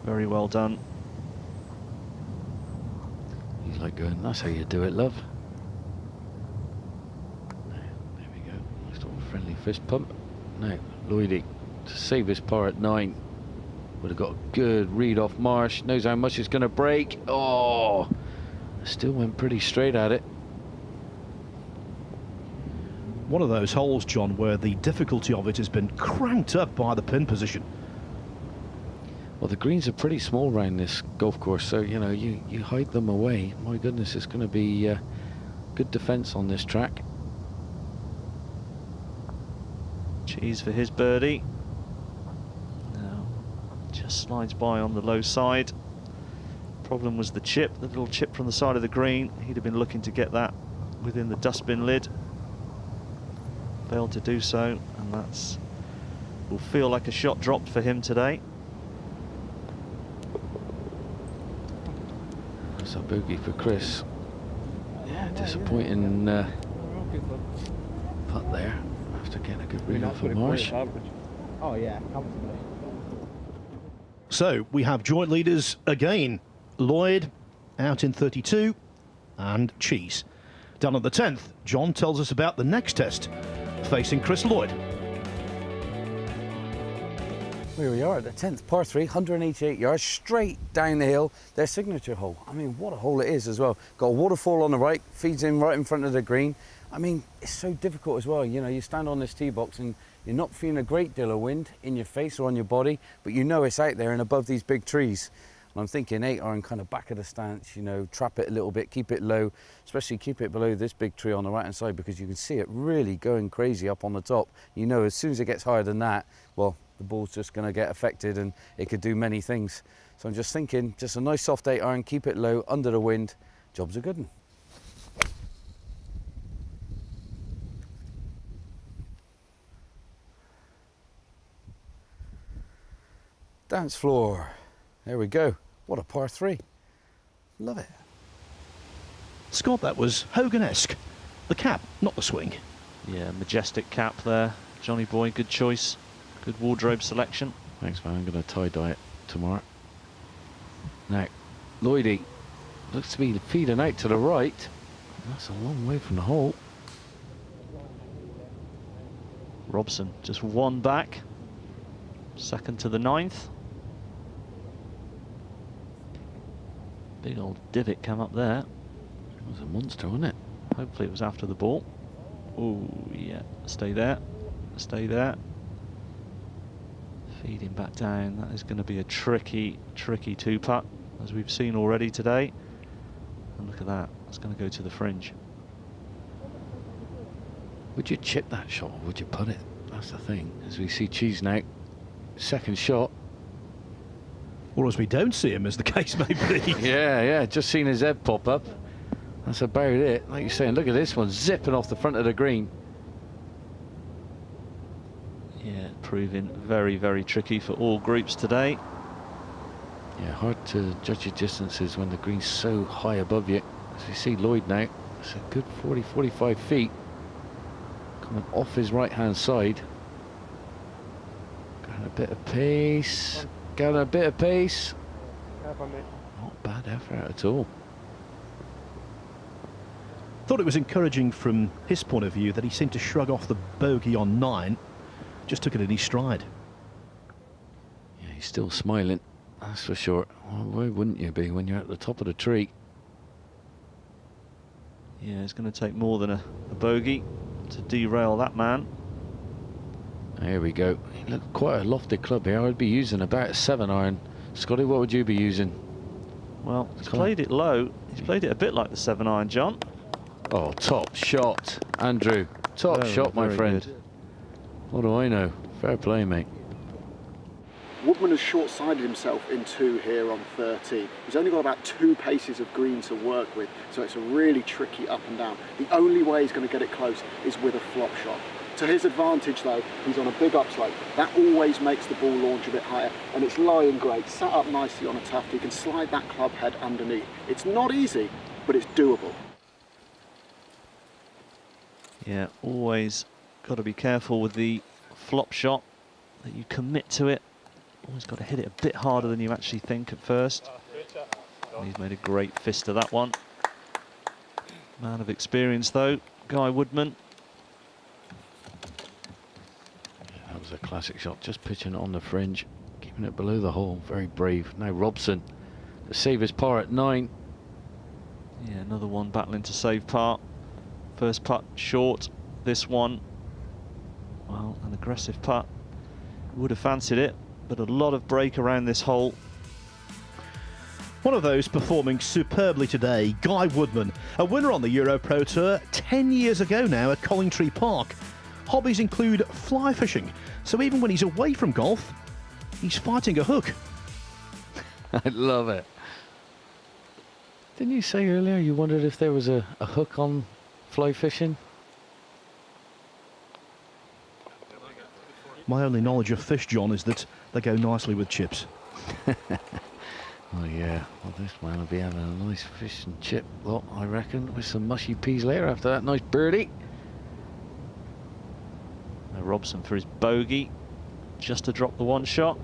Very well done. He's like going, that's how you do it, love. There we go. Nice little friendly fist pump. Now, Lloydie, to save his par at 9, would have got a good read off Marsh. Knows how much it's going to break. Oh, still went pretty straight at it. One of those holes, John, where the difficulty of it has been cranked up by the pin position. Well, the greens are pretty small around this golf course, so, you know, you hide them away. My goodness, it's going to be good defence on this track. Cheese for his birdie. Now, just slides by on the low side. Problem was the chip, the little chip from the side of the green. He'd have been looking to get that within the dustbin lid. Failed to do so, and that's will feel like a shot dropped for him today. That's a bogey for Chris. Yeah, disappointing putt there after getting a good read off of Marsh. Oh yeah, comfortably. So we have joint leaders again. Lloyd out in 32 and Cheese. Down at the 10th, John tells us about the next test facing Chris Lloyd. Here we are at the 10th, par 3, 188 yards, straight down the hill, their signature hole. I mean, what a hole it is as well. Got a waterfall on the right, feeds in right in front of the green. I mean, it's so difficult as well. You know, you stand on this tee box and you're not feeling a great deal of wind in your face or on your body, but you know it's out there and above these big trees. And I'm thinking 8 iron kind of back of the stance, you know, trap it a little bit, keep it low, especially keep it below this big tree on the right hand side because you can see it really going crazy up on the top. You know, as soon as it gets higher than that, well, the ball's just going to get affected and it could do many things. So I'm just thinking, just a nice soft 8 iron, keep it low, under the wind, job's a good one. Dance floor. There we go. What a par 3. Love it. Scott, that was Hogan-esque. The cap, not the swing. Yeah, majestic cap there. Johnny boy, good choice. Good wardrobe selection. Thanks, man. I'm going to tie-dye it tomorrow. Now, Lloydie looks to be feeding out to the right. That's a long way from the hole. Robson just one back. Second to the 9th. Big old divot come up there. It was a monster, wasn't it? Hopefully it was after the ball. Oh, yeah. Stay there. Stay there. Feeding back down. That is going to be a tricky, tricky 2-putt, as we've seen already today. And look at that. It's going to go to the fringe. Would you chip that shot or would you put it? That's the thing. As we see Cheese now, second shot. Or as we don't see him, as the case may be. Yeah, just seen his head pop up. That's about it. Like you're saying, look at this one zipping off the front of the green. Yeah, proving very, very tricky for all groups today. Yeah, hard to judge your distances when the green's so high above you. As you see Lloyd now, it's a good 40, 45 feet. Coming off his right-hand side. Got a bit of pace. Got a bit of pace. Not bad effort at all. Thought it was encouraging from his point of view that he seemed to shrug off the bogey on 9. Just took it in his stride. Yeah, he's still smiling, that's for sure. Well, why wouldn't you be when you're at the top of the tree? Yeah, it's going to take more than a bogey to derail that man. Here we go. He looked quite a lofty club here. I would be using about a 7 iron. Scotty, what would you be using? Well, he's played it low. He's played it a bit like the 7 iron, John. Oh, top shot, Andrew. Top shot, my friend. Good. What do I know? Fair play, mate. Woodman has short-sided himself in 2 here on 13. He's only got about 2 paces of green to work with, so it's a really tricky up and down. The only way he's going to get it close is with a flop shot. To his advantage though, he's on a big upslope. That always makes the ball launch a bit higher, and it's lying great, sat up nicely on a tuft. He can slide that club head underneath. It's not easy, but it's doable. Yeah, always got to be careful with the flop shot, that you commit to it. Always got to hit it a bit harder than you actually think at first. And he's made a great fist of that one. Man of experience though, Guy Woodman. That was a classic shot, just pitching it on the fringe, keeping it below the hole. Very brave. Now Robson to save his par at 9. Yeah, another one battling to save par. First putt short, this one, well, an aggressive putt. Would have fancied it, but a lot of break around this hole. One of those performing superbly today, Guy Woodman, a winner on the EuroPro Tour 10 years ago now at Collingtree Park. Hobbies include fly fishing, so even when he's away from golf, he's fighting a hook. I love it. Didn't you say earlier you wondered if there was a hook on fly fishing? My only knowledge of fish, John, is that they go nicely with chips. Oh yeah, well this man will be having a nice fish and chip lot, I reckon, with some mushy peas later after that nice birdie. Now Robson for his bogey, just to drop the one shot.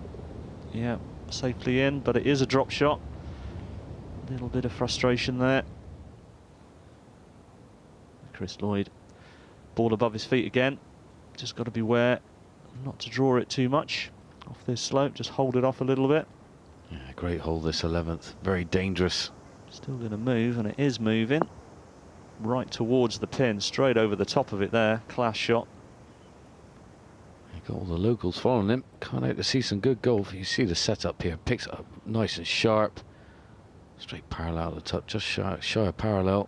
Yeah, safely in, but it is a drop shot. A little bit of frustration there. Chris Lloyd, ball above his feet again. Just got to beware not to draw it too much off this slope, just hold it off a little bit. Yeah, great hole this 11th, very dangerous. Still going to move, and it is moving right towards the pin, straight over the top of it there. Class shot. You got all the locals following him. Can't out to see some good golf. You see the setup here, picks it up nice and sharp, straight parallel at the top, just shy of parallel.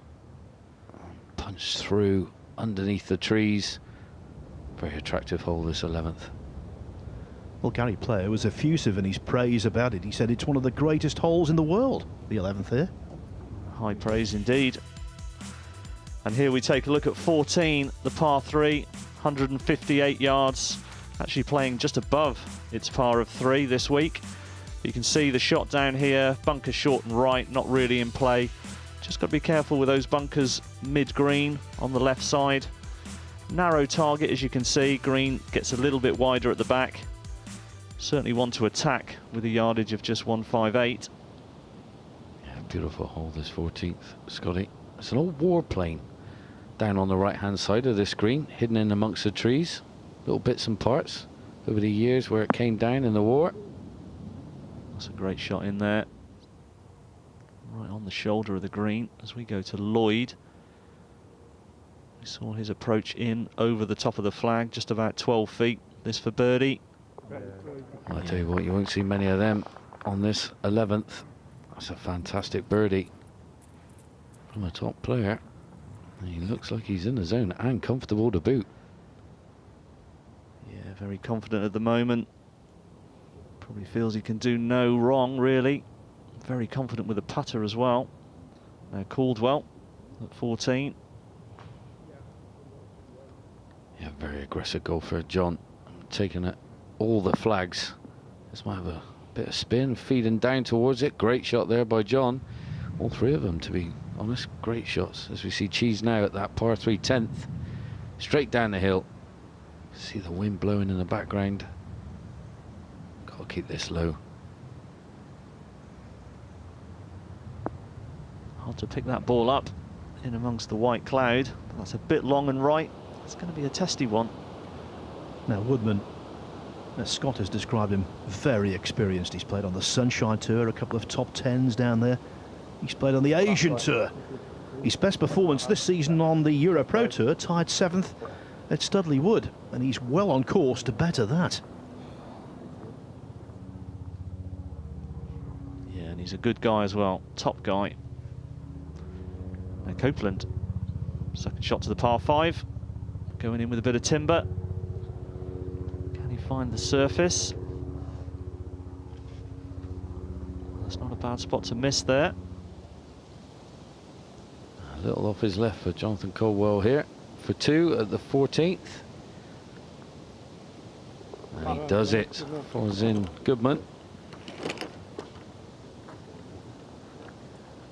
Punch through underneath the trees. Very attractive hole this 11th. Well, Gary Player was effusive in his praise about it. He said it's one of the greatest holes in the world, the 11th here. High praise indeed. And here we take a look at 14, the par 3, 158 yards, actually playing just above its par of 3 this week. You can see the shot down here, bunker short and right, not really in play. Just got to be careful with those bunkers mid-green on the left side. Narrow target, as you can see. Green gets a little bit wider at the back. Certainly one to attack with a yardage of just 158. Yeah, beautiful hole this 14th, Scotty. It's an old warplane down on the right-hand side of this green, hidden in amongst the trees. Little bits and parts over the years where it came down in the war. That's a great shot in there. Right on the shoulder of the green as we go to Lloyd. We saw his approach in over the top of the flag, just about 12 feet. This for birdie. I'll tell you what, you won't see many of them on this 11th. That's a fantastic birdie from a top player. And he looks like he's in the zone and comfortable to boot. Yeah, very confident at the moment. Probably feels he can do no wrong, really. Very confident with the putter as well. Now Caldwell at 14. Yeah, very aggressive golfer, John. Taking it all the flags. This might have a bit of spin, feeding down towards it. Great shot there by John. All 3 of them, to be honest, great shots. As we see Cheese now at that par 3 10th, straight down the hill. See the wind blowing in the background. Got to keep this low. Hard to pick that ball up in amongst the white cloud. But that's a bit long and right. It's going to be a testy one. Now Woodman, as Scott has described him, very experienced. He's played on the Sunshine Tour, a couple of top 10s down there. He's played on the Asian Tour. His best performance this season on the EuroPro Tour, tied 7th at Studley Wood, and he's well on course to better that. Yeah, and he's a good guy as well, top guy. Now Copeland, second shot to the par 5, going in with a bit of timber. Can he find the surface? It's not a bad spot to miss there. A little off his left for Jonathan Caldwell here for 2 at the 14th. And he does it. Falls in Goodman.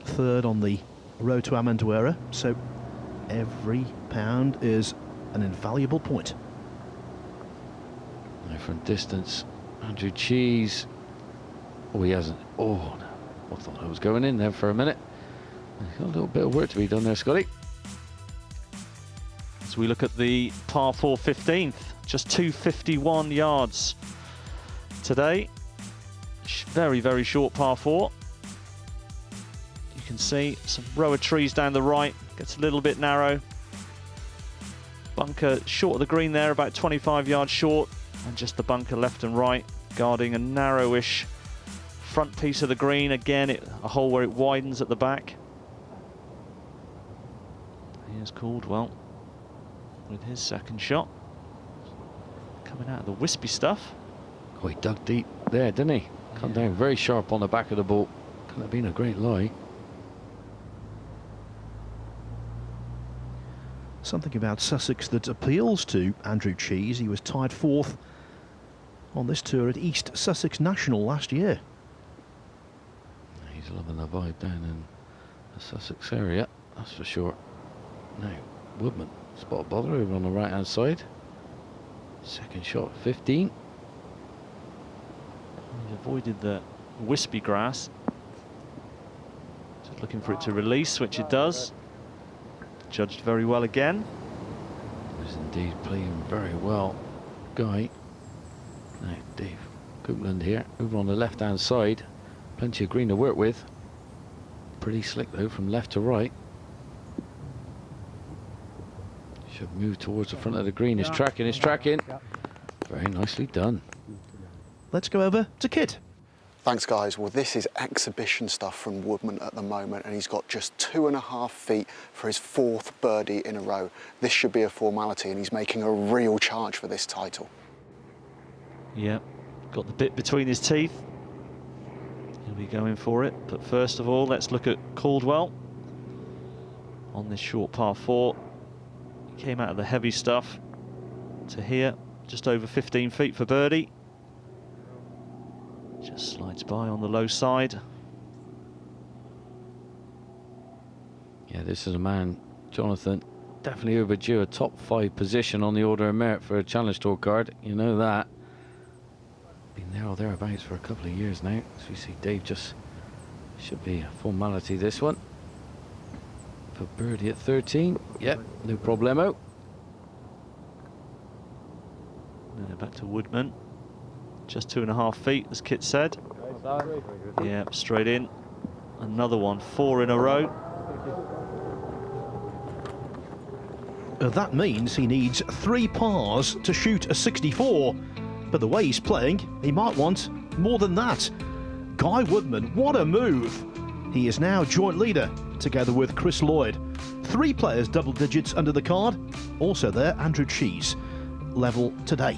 Third on the road to Amendoira, so every pound is an invaluable point. Now from distance, Andrew Cheese. Oh, he hasn't. Oh, no. I thought I was going in there for a minute. Got a little bit of work to be done there, Scotty. As we look at the par 4 15th, just 251 yards today. Very, very short par 4. You can see some row of trees down the right. Gets a little bit narrow. Bunker short of the green there, about 25 yards short. And just the bunker left and right, guarding a narrowish front piece of the green. Again, a hole where it widens at the back. Here's Caldwell with his second shot. Coming out of the wispy stuff. Oh, he dug deep there, didn't he? Come down very sharp on the back of the ball. Couldn't have been a great lie. Something about Sussex that appeals to Andrew Cheese. He was tied 4th on this tour at East Sussex National last year. He's loving the vibe down in the Sussex area, that's for sure. Now, Woodman, spot bother over on the right hand side. Second shot, 15. He's avoided the wispy grass. Just looking for it to release, which it does. Judged very well again. He's indeed playing very well, Guy. Now, Dave Coupland here, over on the left hand side. Plenty of green to work with. Pretty slick though, from left to right. Should move towards the front of the green. It's tracking, it's tracking. Very nicely done. Let's go over to Kit. Thanks, guys. Well, this is exhibition stuff from Woodman at the moment, and he's got just 2.5 feet for his 4th birdie in a row. This should be a formality, and he's making a real charge for this title. Yeah, got the bit between his teeth. He'll be going for it. But first of all, let's look at Caldwell on this short par 4. He came out of the heavy stuff to here, just over 15 feet for birdie. Just slides by on the low side. Yeah, this is a man, Jonathan, definitely overdue a top 5 position on the order of merit for a Challenge Tour card. You know that. Been there or thereabouts for a couple of years now. As we see, Dave just should be a formality, this one. For birdie at 13. Yep, no problemo. Back to Woodman. Just 2.5 feet, as Kit said. Yeah, straight in. Another one, 4 in a row. That means he needs 3 pars to shoot a 64. But the way he's playing, he might want more than that. Guy Woodman, what a move. He is now joint leader, together with Chris Lloyd. 3 players double digits under the card. Also there, Andrew Cheese, level today.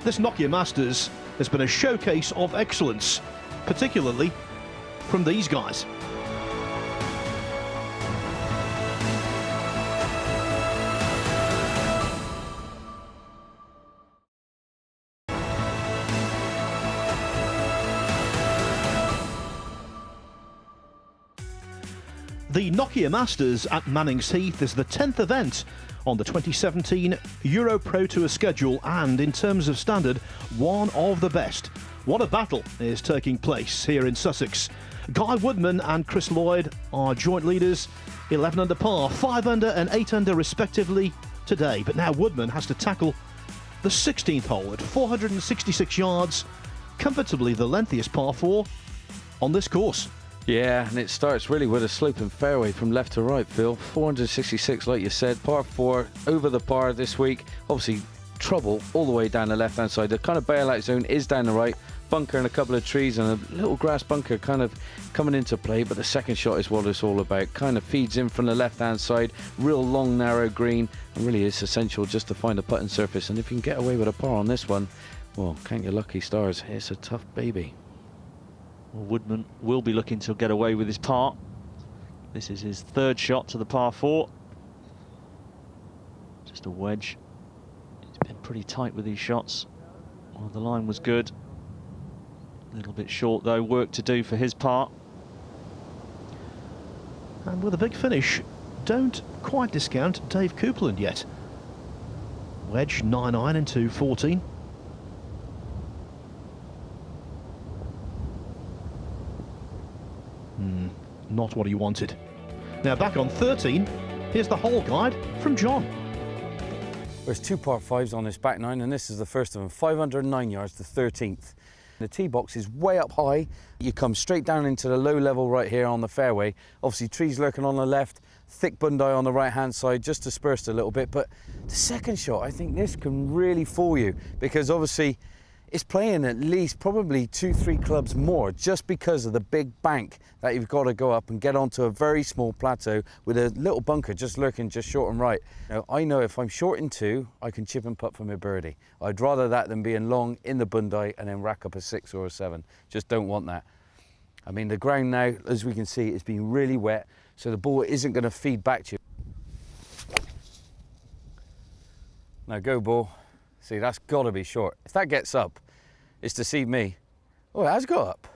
This Nokia Masters has been a showcase of excellence, particularly from these guys. The Nokia Masters at Mannings Heath is the 10th event on the 2017 EuroPro Tour schedule, and in terms of standard, one of the best. What a battle is taking place here in Sussex. Guy Woodman and Chris Lloyd are joint leaders, 11 under par, 5 under and 8 under respectively today. But now Woodman has to tackle the 16th hole at 466 yards, comfortably the lengthiest par 4 on this course. Yeah, and it starts really with a sloping fairway from left to right, Phil. 466, like you said, par 4, over the par this week. Obviously, trouble all the way down the left-hand side. The kind of bailout zone is down the right. Bunker and a couple of trees and a little grass bunker kind of coming into play, but the second shot is what it's all about. Kind of feeds in from the left-hand side, real long, narrow green, and really is essential just to find a putting surface. And if you can get away with a par on this one, well, count your lucky stars. It's a tough baby. Well, Woodman will be looking to get away with his par. This is his third shot to the par 4. Just a wedge. He's been pretty tight with these shots. Well, the line was good. A little bit short though, work to do for his part. And with a big finish, don't quite discount Dave Coupland yet. Wedge 9-iron into 14. Not what he wanted. Now back on 13, here's the hole guide from John. There's 2 par 5s on this back 9, and this is the first of them, 509 yards, the 13th. The tee box is way up high. You come straight down into the low level right here on the fairway. Obviously trees lurking on the left, thick Bondi on the right hand side, just dispersed a little bit. But the second shot, I think this can really fool you, because obviously it's playing at least probably 2-3 clubs more, just because of the big bank that you've got to go up and get onto a very small plateau with a little bunker just lurking just short and right. Now, I know if I'm short in 2, I can chip and putt for my birdie. I'd rather that than being long in the Bondi and then rack up a 6 or a 7. Just don't want that. I mean, the ground now, as we can see, is being really wet, so the ball isn't going to feed back to you. Now go, ball. See, that's got to be short. If that gets up, it's deceived me. Oh, it has got up.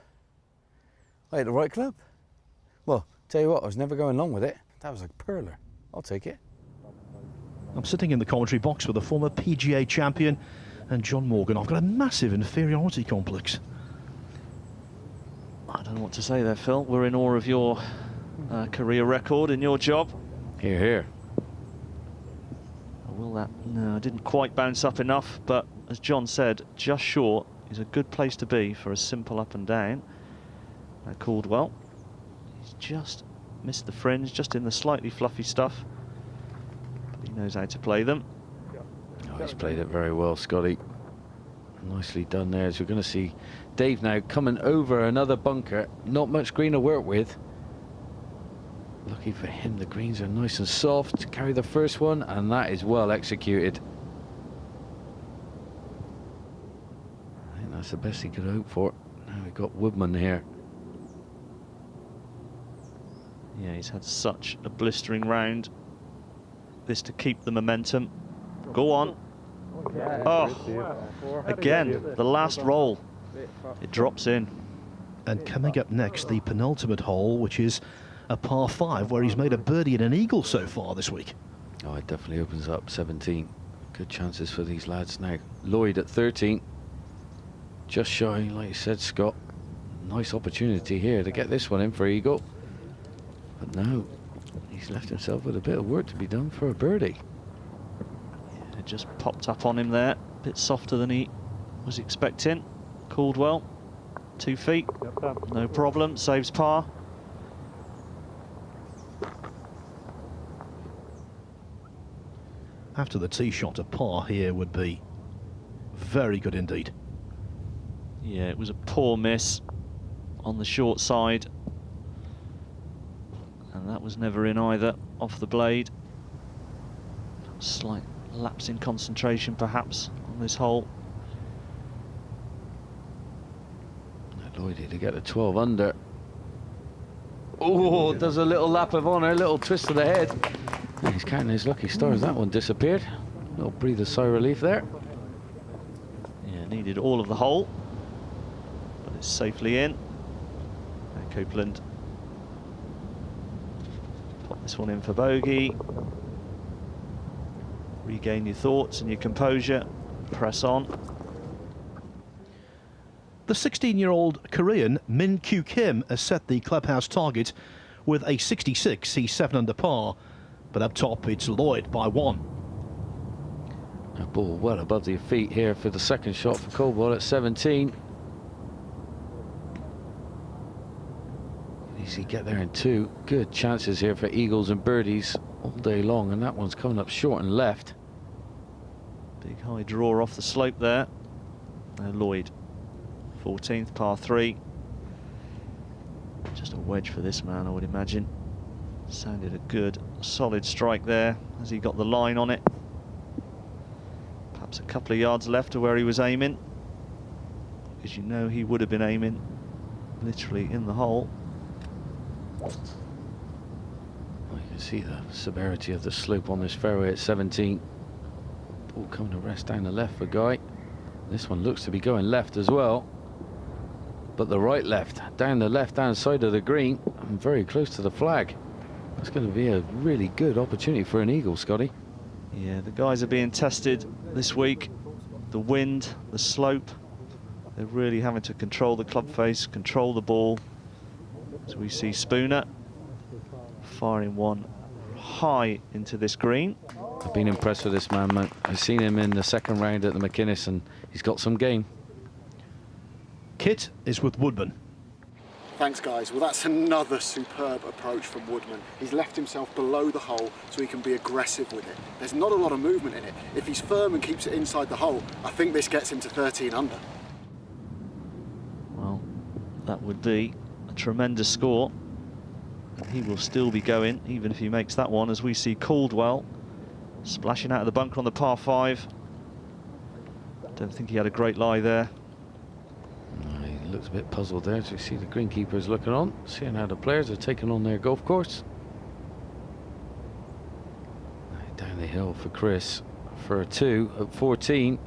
I hit the right club. Well, tell you what, I was never going long with it. That was a perler. I'll take it. I'm sitting in the commentary box with the former PGA champion and John Morgan. I've got a massive inferiority complex. I don't know what to say there, Phil. We're in awe of your career record in your job. Here, here. Will that? No, didn't quite bounce up enough, but as John said, just short is a good place to be for a simple up and down. Caldwell, he's just missed the fringe, just in the slightly fluffy stuff. But he knows how to play them. Oh, he's played it very well, Scotty. Nicely done there. As we're going to see Dave now coming over another bunker. Not much green to work with. Lucky for him, the greens are nice and soft to carry the first one, and that is well executed. I think that's the best he could hope for. Now we've got Woodman here. Yeah, he's had such a blistering round. This to keep the momentum. Go on. Oh, again, the last roll. It drops in. And coming up next, the penultimate hole, which is a par 5, where he's made a birdie and an eagle so far this week. Oh, it definitely opens up 17. Good chances for these lads now. Lloyd at 13. Just showing, like you said, Scott, nice opportunity here to get this one in for eagle. But now he's left himself with a bit of work to be done for a birdie. Yeah, it just popped up on him there. A bit softer than he was expecting. Caldwell, 2 feet, no problem, saves par. After the tee shot, a par here would be very good indeed. Yeah, it was a poor miss on the short side. And that was never in either, off the blade. Slight lapse in concentration perhaps on this hole. Lloydie to get a 12 under. Oh, does a little lap of honour, a little twist to the head. And he's counting his lucky stars. That one disappeared. A little breather sigh of relief there. Yeah, needed all of the hole, but it's safely in. And Copeland pop this one in for bogey. Regain your thoughts and your composure. Press on. The 16-year-old Korean Min Kyu Kim has set the clubhouse target with a 66. He's 7 under par, but up top it's Lloyd by 1. A ball well above the feet here for the second shot for Caldwell at 17. Easy get there in 2. Good chances here for eagles and birdies all day long, and that one's coming up short and left. Big high draw off the slope there. Now Lloyd, 14th, par 3. Just a wedge for this man, I would imagine. Sounded a good, solid strike there as he got the line on it. Perhaps a couple of yards left to where he was aiming, because you know he would have been aiming literally in the hole. Well, you can see the severity of the slope on this fairway at 17. Ball coming to rest down the left for Guy. This one looks to be going left as well. But the right left, down the left-hand side of the green, and very close to the flag. That's going to be a really good opportunity for an eagle, Scotty. Yeah, the guys are being tested this week. The wind, the slope, they're really having to control the club face, control the ball. So we see Spooner firing one high into this green. I've been impressed with this man, mate. I've seen him in the second round at the McInnes, and he's got some game. Kit is with Woodman. Thanks, guys. Well, that's another superb approach from Woodman. He's left himself below the hole so he can be aggressive with it. There's not a lot of movement in it. If he's firm and keeps it inside the hole, I think this gets him to 13 under. Well, that would be a tremendous score. He will still be going, even if he makes that one, as we see Caldwell splashing out of the bunker on the par 5. Don't think he had a great lie there. No, he looks a bit puzzled there. So you see the greenkeepers looking on, seeing how the players are taking on their golf course. Down the hill for Chris for a 2 at 14.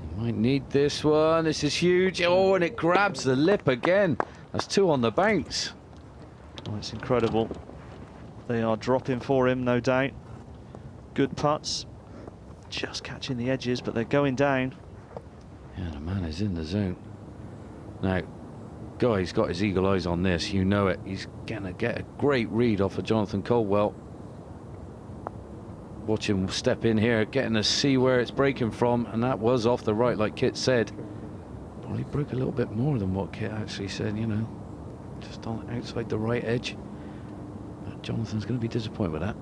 He might need this one. This is huge. Oh, and it grabs the lip again. That's 2 on the bounce. Oh, it's incredible. They are dropping for him, no doubt. Good putts. Just catching the edges, but they're going down. Yeah, the man is in the zone. Now, Guy's got his eagle eyes on this, you know it. He's gonna get a great read off of Jonathan Caldwell. Watch him step in here, getting to see where it's breaking from, and that was off the right, like Kit said. Probably broke a little bit more than what Kit actually said, you know. Just on outside the right edge. But Jonathan's going to be disappointed with that.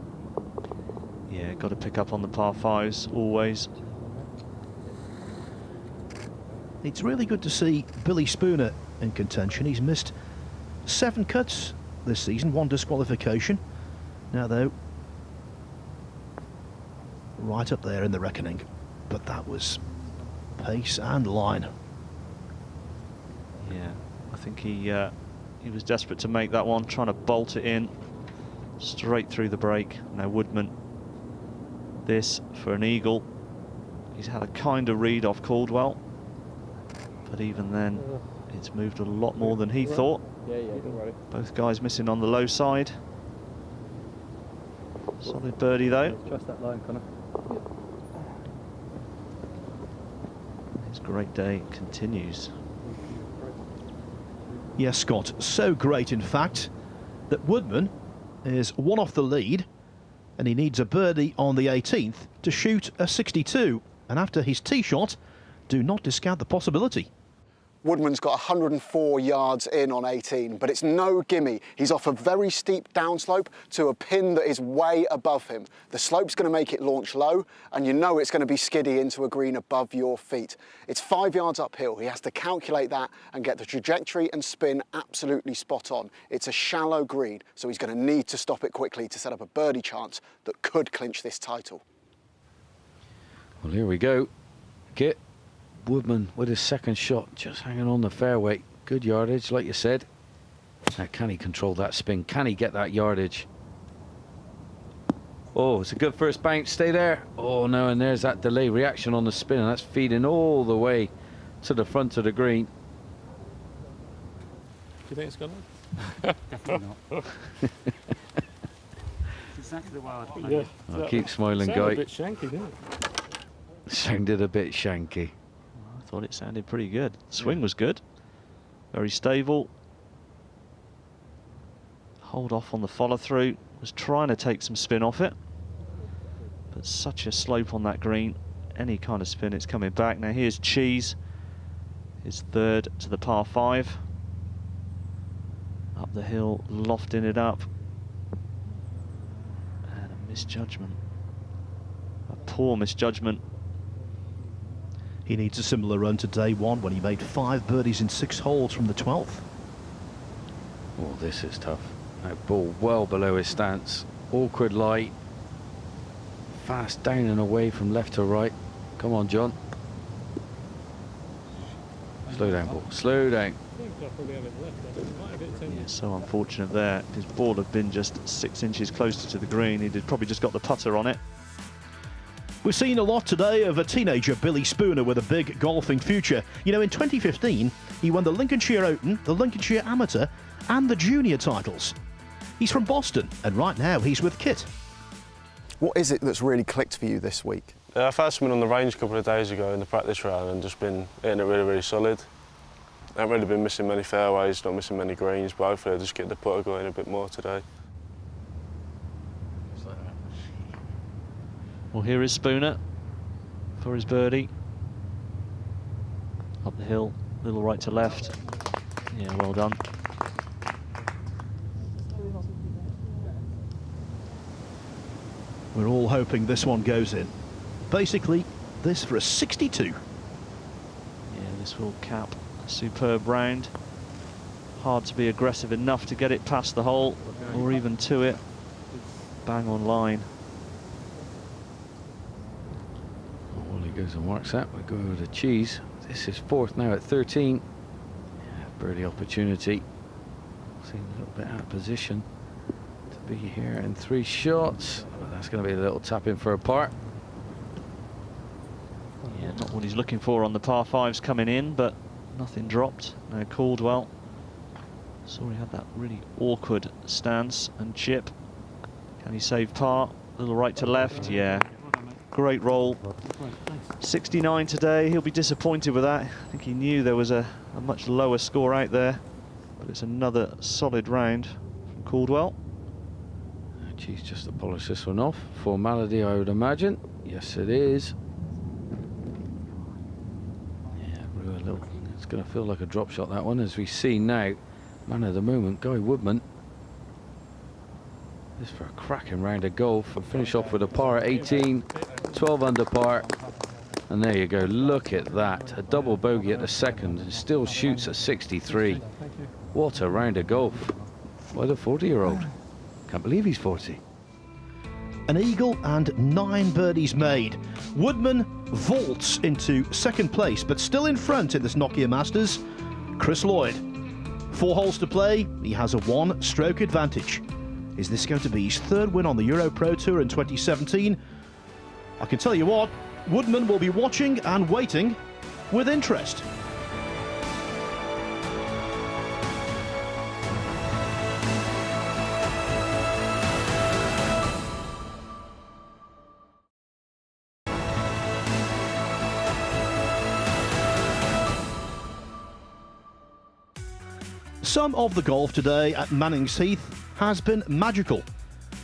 Yeah, got to pick up on the par 5s, always. It's really good to see Billy Spooner in contention. He's missed 7 cuts this season, 1 disqualification. Now, though, right up there in the reckoning. But that was pace and line. Yeah, I think he was desperate to make that one, trying to bolt it in straight through the break. Now Woodman, this for an eagle. He's had a kind of read off Caldwell, but even then it's moved a lot more than he thought. Both guys missing on the low side. Solid birdie though. Trust that line, Connor. His great day continues. Yes, Scott, so great in fact that Woodman is 1 off the lead and he needs a birdie on the 18th to shoot a 62, and after his tee shot, do not discount the possibility. Woodman's got 104 yards in on 18, but it's no gimme. He's off a very steep downslope to a pin that is way above him. The slope's going to make it launch low, and you know it's going to be skiddy into a green above your feet. It's 5 yards uphill. He has to calculate that and get the trajectory and spin absolutely spot on. It's a shallow green, so he's going to need to stop it quickly to set up a birdie chance that could clinch this title. Well, here we go. Kit. Woodman with his second shot, just hanging on the fairway. Good yardage, like you said. Now, can he control that spin? Can he get that yardage? Oh, it's a good first bounce. Stay there. Oh, no, and there's that delay reaction on the spin, and that's feeding all the way to the front of the green. Do you think it's gone on? Definitely not. Exactly the way I played it. I'll keep smiling, Guy. A bit shanky, didn't it? Sounded a bit shanky. I thought it sounded pretty good. Swing was good. Very stable. Hold off on the follow through. Was trying to take some spin off it. But such a slope on that green. Any kind of spin, it's coming back. Now here's Cheese. His third to the par 5. Up the hill, lofting it up. And a misjudgment. A poor misjudgment. He needs a similar run to day 1 when he made 5 birdies in 6 holes from the 12th. Oh, this is tough. That ball well below his stance. Awkward lie. Fast down and away from left to right. Come on, John. Slow down, ball. Slow down. Yeah, so unfortunate there. If his ball had been just 6 inches closer to the green, he'd have probably just got the putter on it. We've seen a lot today of a teenager, Billy Spooner, with a big golfing future. You know, in 2015, he won the Lincolnshire Open, the Lincolnshire Amateur, and the Junior titles. He's from Boston, and right now he's with Kit. What is it that's really clicked for you this week? I first been on the range a couple of days ago in the practice round and just been hitting it really, really solid. I haven't really been missing many fairways, not missing many greens, but hopefully I'll just get the putter going a bit more today. Well, here is Spooner for his birdie. Up the hill, little right to left. Yeah, well done. We're all hoping this one goes in. Basically, this for a 62. Yeah, this will cap a superb round. Hard to be aggressive enough to get it past the hole or even to it. Bang on line. Well, he goes and works that. We go over to Cheese. This is fourth now at 13. Yeah, birdie opportunity. Seems a little bit out of position to be here in 3 shots. Well, that's going to be a little tap in for a par. Yeah, not what he's looking for on the par 5s coming in, but nothing dropped. No Caldwell. Saw he had that really awkward stance and chip. Can he save par? Little right to left, yeah. Great roll. 69 today, he'll be disappointed with that. I think he knew there was a much lower score out there, but it's another solid round from Caldwell. Geez, just to polish this one off. Formality, I would imagine. Yes, it is. Yeah, really little. It's going to feel like a drop shot, that one, as we see now. Man of the moment, Guy Woodman. This for a cracking round of golf. And finish off with a par at 18, 12 under par. And there you go, look at that. A double bogey at the second and still shoots a 63. What a round of golf by the 40-year-old. Can't believe he's 40. An eagle and 9 birdies made. Woodman vaults into second place, but still in front in this Nokia Masters. Chris Lloyd. 4 holes to play, he has a 1-stroke advantage. Is this going to be his 3rd win on the EuroPro Tour in 2017? I can tell you what, Woodman will be watching and waiting with interest. Some of the golf today at Mannings Heath has been magical,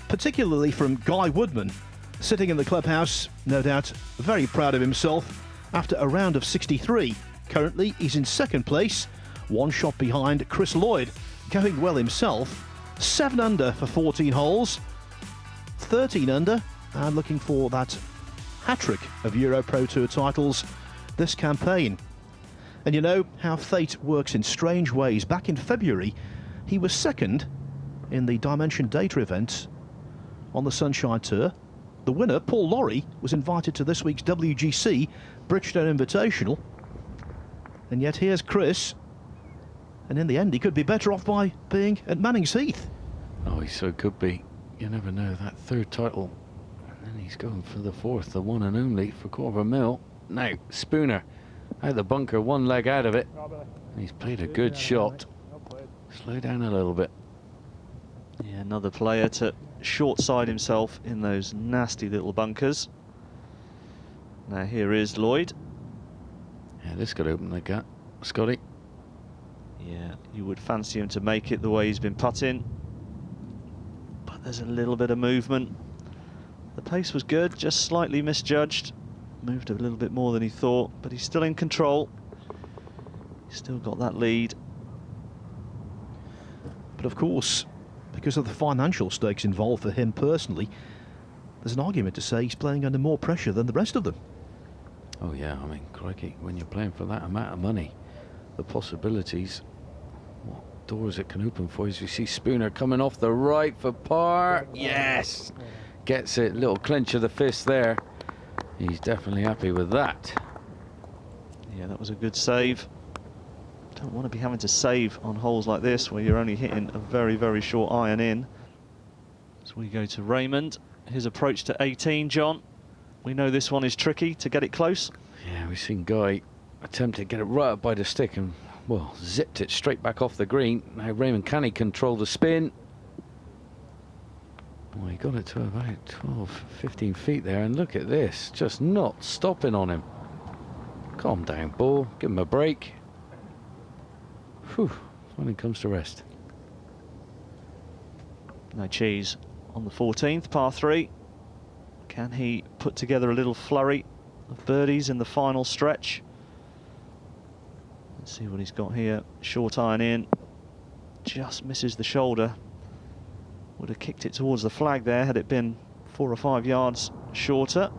particularly from Guy Woodman, sitting in the clubhouse, no doubt very proud of himself after a round of 63. Currently, he's in second place, 1 shot behind Chris Lloyd, going well himself. 7 under for 14 holes, 13 under, and looking for that hat-trick of EuroPro Tour titles this campaign. And you know how fate works in strange ways. Back in February, he was second in the Dimension Data event on the Sunshine Tour. The winner, Paul Lawrie, was invited to this week's WGC Bridgestone Invitational. And yet here's Chris. And in the end, he could be better off by being at Mannings Heath. Oh, he so could be. You never know, that 3rd title. And then he's going for the 4th, the one and only, for $250,000. Now, Spooner. Out the bunker, 1 leg out of it. He's played a good shot. Slow down a little bit. Yeah, another player to short side himself in those nasty little bunkers. Now here is Lloyd. Yeah, this could open the gap. Scotty. Yeah, you would fancy him to make it the way he's been putting. But there's a little bit of movement. The pace was good, just slightly misjudged. Moved a little bit more than he thought, but he's still in control. He's still got that lead. But of course, because of the financial stakes involved for him personally, there's an argument to say he's playing under more pressure than the rest of them. Oh yeah, I mean, crikey, when you're playing for that amount of money, the possibilities, what doors it can open for you. As we see Spooner coming off the right for par. Yes! Gets it, little clench of the fist there. He's definitely happy with that. Yeah, that was a good save. Don't want to be having to save on holes like this where you're only hitting a very, very short iron in. So we go to Raymond. His approach to 18, John. We know this one is tricky to get it close. Yeah, we've seen Guy attempt to get it right up by the stick and, well, zipped it straight back off the green. Now Raymond, can he control the spin? Well, he got it to about 12, 15 feet there, and look at this, just not stopping on him. Calm down, ball, give him a break. Whew, when it comes to rest. No cheese on the 14th, par 3. Can he put together a little flurry of birdies in the final stretch? Let's see what he's got here. Short iron in, just misses the shoulder. Would have kicked it towards the flag there had it been 4 or 5 yards shorter.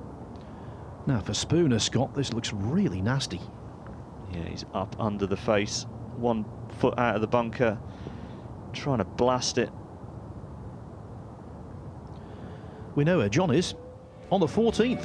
Now for Spooner, Scott, this looks really nasty. Yeah, he's up under the face, 1 foot out of the bunker, trying to blast it. We know where John is, on the 14th.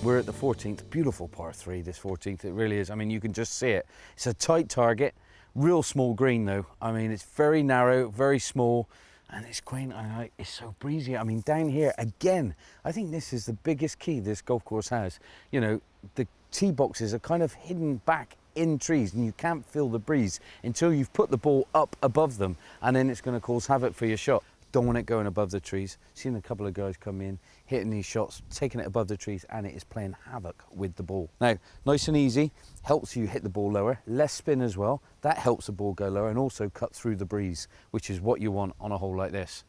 We're at the 14th, beautiful par 3, this 14th, it really is. I mean, you can just see it. It's a tight target, real small green though. I mean, it's very narrow, very small, and it's quaint. It's so breezy. I mean, down here, again, I think this is the biggest key this golf course has. You know, the tee boxes are kind of hidden back in trees and you can't feel the breeze until you've put the ball up above them, and then it's going to cause havoc for your shot. Don't want it going above the trees. Seen a couple of guys come in, hitting these shots, taking it above the trees, and it is playing havoc with the ball. Now, nice and easy, helps you hit the ball lower, less spin as well. That helps the ball go lower and also cut through the breeze, which is what you want on a hole like this.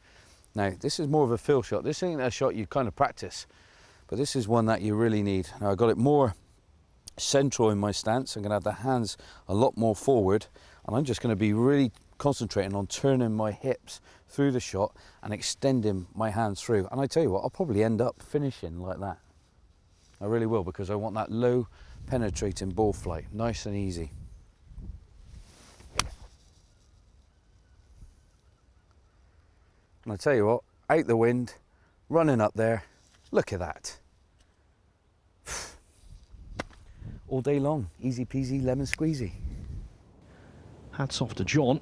Now, this is more of a feel shot. This ain't a shot you kind of practice, but this is one that you really need. Now, I got it more central in my stance. I'm going to have the hands a lot more forward, and I'm just going to be really concentrating on turning my hips through the shot and extending my hands through. And I tell you what, I'll probably end up finishing like that. I really will, because I want that low penetrating ball flight, nice and easy. And I tell you what, out the wind, running up there, look at that. All day long, easy peasy, lemon squeezy. Hats off to John.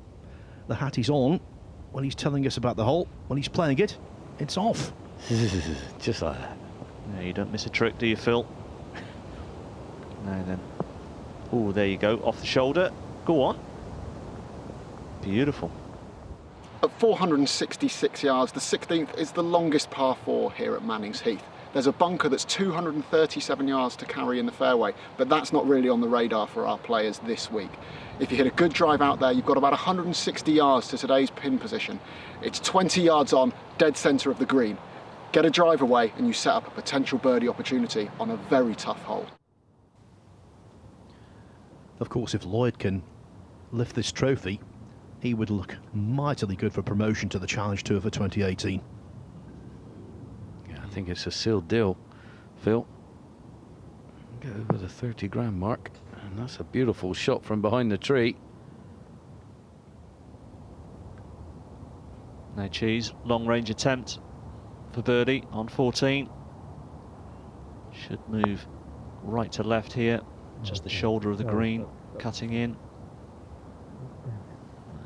The hat is on when he's telling us about the hole. When he's playing it, it's off. Just like that. No, you don't miss a trick, do you, Phil? No, then. Oh, there you go, off the shoulder. Go on. Beautiful. At 466 yards, the 16th is the longest par 4 here at Mannings Heath. There's a bunker that's 237 yards to carry in the fairway, but that's not really on the radar for our players this week. If you hit a good drive out there, you've got about 160 yards to today's pin position. It's 20 yards on, dead centre of the green. Get a drive away and you set up a potential birdie opportunity on a very tough hole. Of course, if Lloyd can lift this trophy, he would look mightily good for promotion to the Challenge Tour for 2018. Yeah, I think it's a sealed deal, Phil. Get over the 30 grand mark, and that's a beautiful shot from behind the tree. No cheese, long range attempt for birdie on 14. Should move right to left here, just the shoulder of the green, cutting in.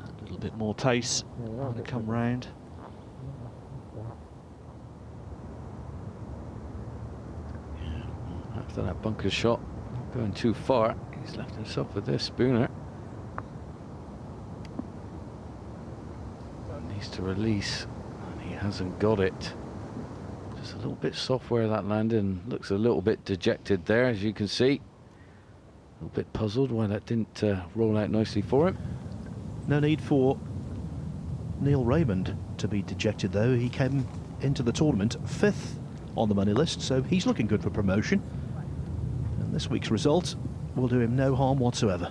A little bit more pace on the come round. After that bunker shot, going too far, he's left himself with this Spooner. Needs to release, and he hasn't got it. Just a little bit soft where that landed, and looks a little bit dejected there, as you can see. A little bit puzzled why that didn't roll out nicely for him. No need for Neil Raymond to be dejected, though. He came into the tournament 5th on the money list, so he's looking good for promotion. And this week's result will do him no harm whatsoever.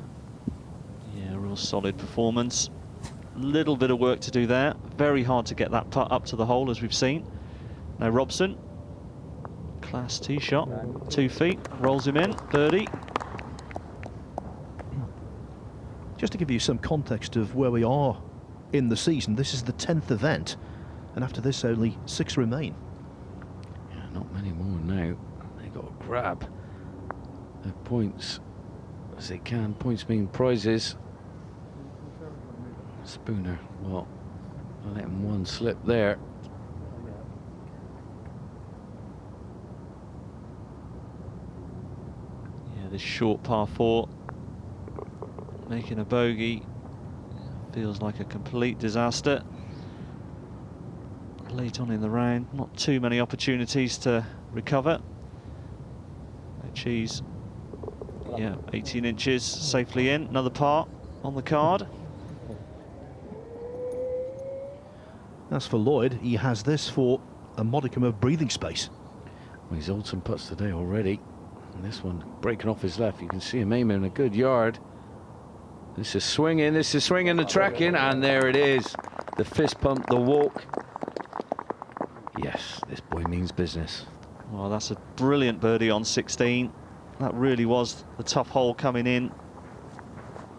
Yeah, real solid performance. Little bit of work to do there. Very hard to get that putt up to the hole, as we've seen. Now Robson, class tee shot, 2 feet, rolls him in, birdie. Just to give you some context of where we are in the season, this is the 10th event, and after this only 6 remain. Yeah, not many more now. They got to grab points as they can. Points mean prizes. Spooner, well, let him one slip there. Yeah, this short par 4, making a bogey feels like a complete disaster. Late on in the round, not too many opportunities to recover. No cheese. Yeah, 18 inches safely in. Another par on the card. As for Lloyd, he has this for a modicum of breathing space. Well, he's old some putts today already. And this one breaking off his left. You can see him aiming a good yard. This is swinging, the tracking, and there it is. The fist pump, the walk. Yes, this boy means business. Well, that's a brilliant birdie on 16. That really was the tough hole coming in.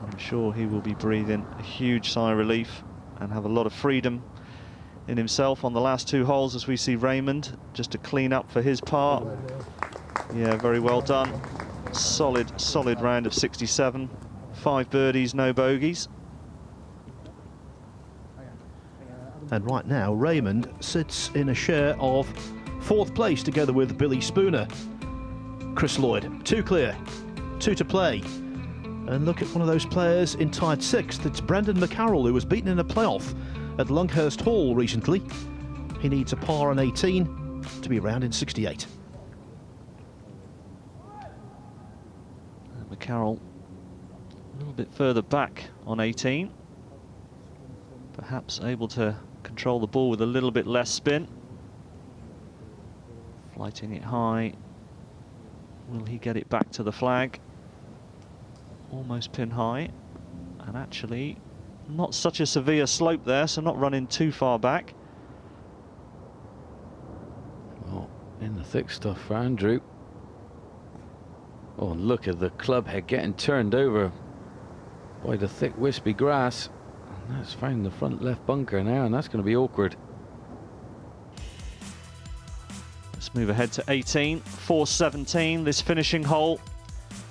I'm sure he will be breathing a huge sigh of relief and have a lot of freedom in himself on the last 2 holes, as we see Raymond just to clean up for his part. Yeah, very well done. Solid round of 67. 5 birdies, no bogeys. And right now, Raymond sits in a share of 4th place together with Billy Spooner. Chris Lloyd, 2 clear, 2 to play. And look at one of those players in tied 6th. It's Brendan McCarroll, who was beaten in a playoff at Lunghurst Hall recently. He needs a par on 18 to be around in 68. McCarroll a little bit further back on 18. Perhaps able to control the ball with a little bit less spin. Flighting it high. Will he get it back to the flag? Almost pin high. And actually, not such a severe slope there, so not running too far back. Well, in the thick stuff for Andrew. Oh, look at the club head getting turned over by the thick wispy grass. And that's found the front left bunker now, and that's going to be awkward. Let's move ahead to 18, 417, this finishing hole.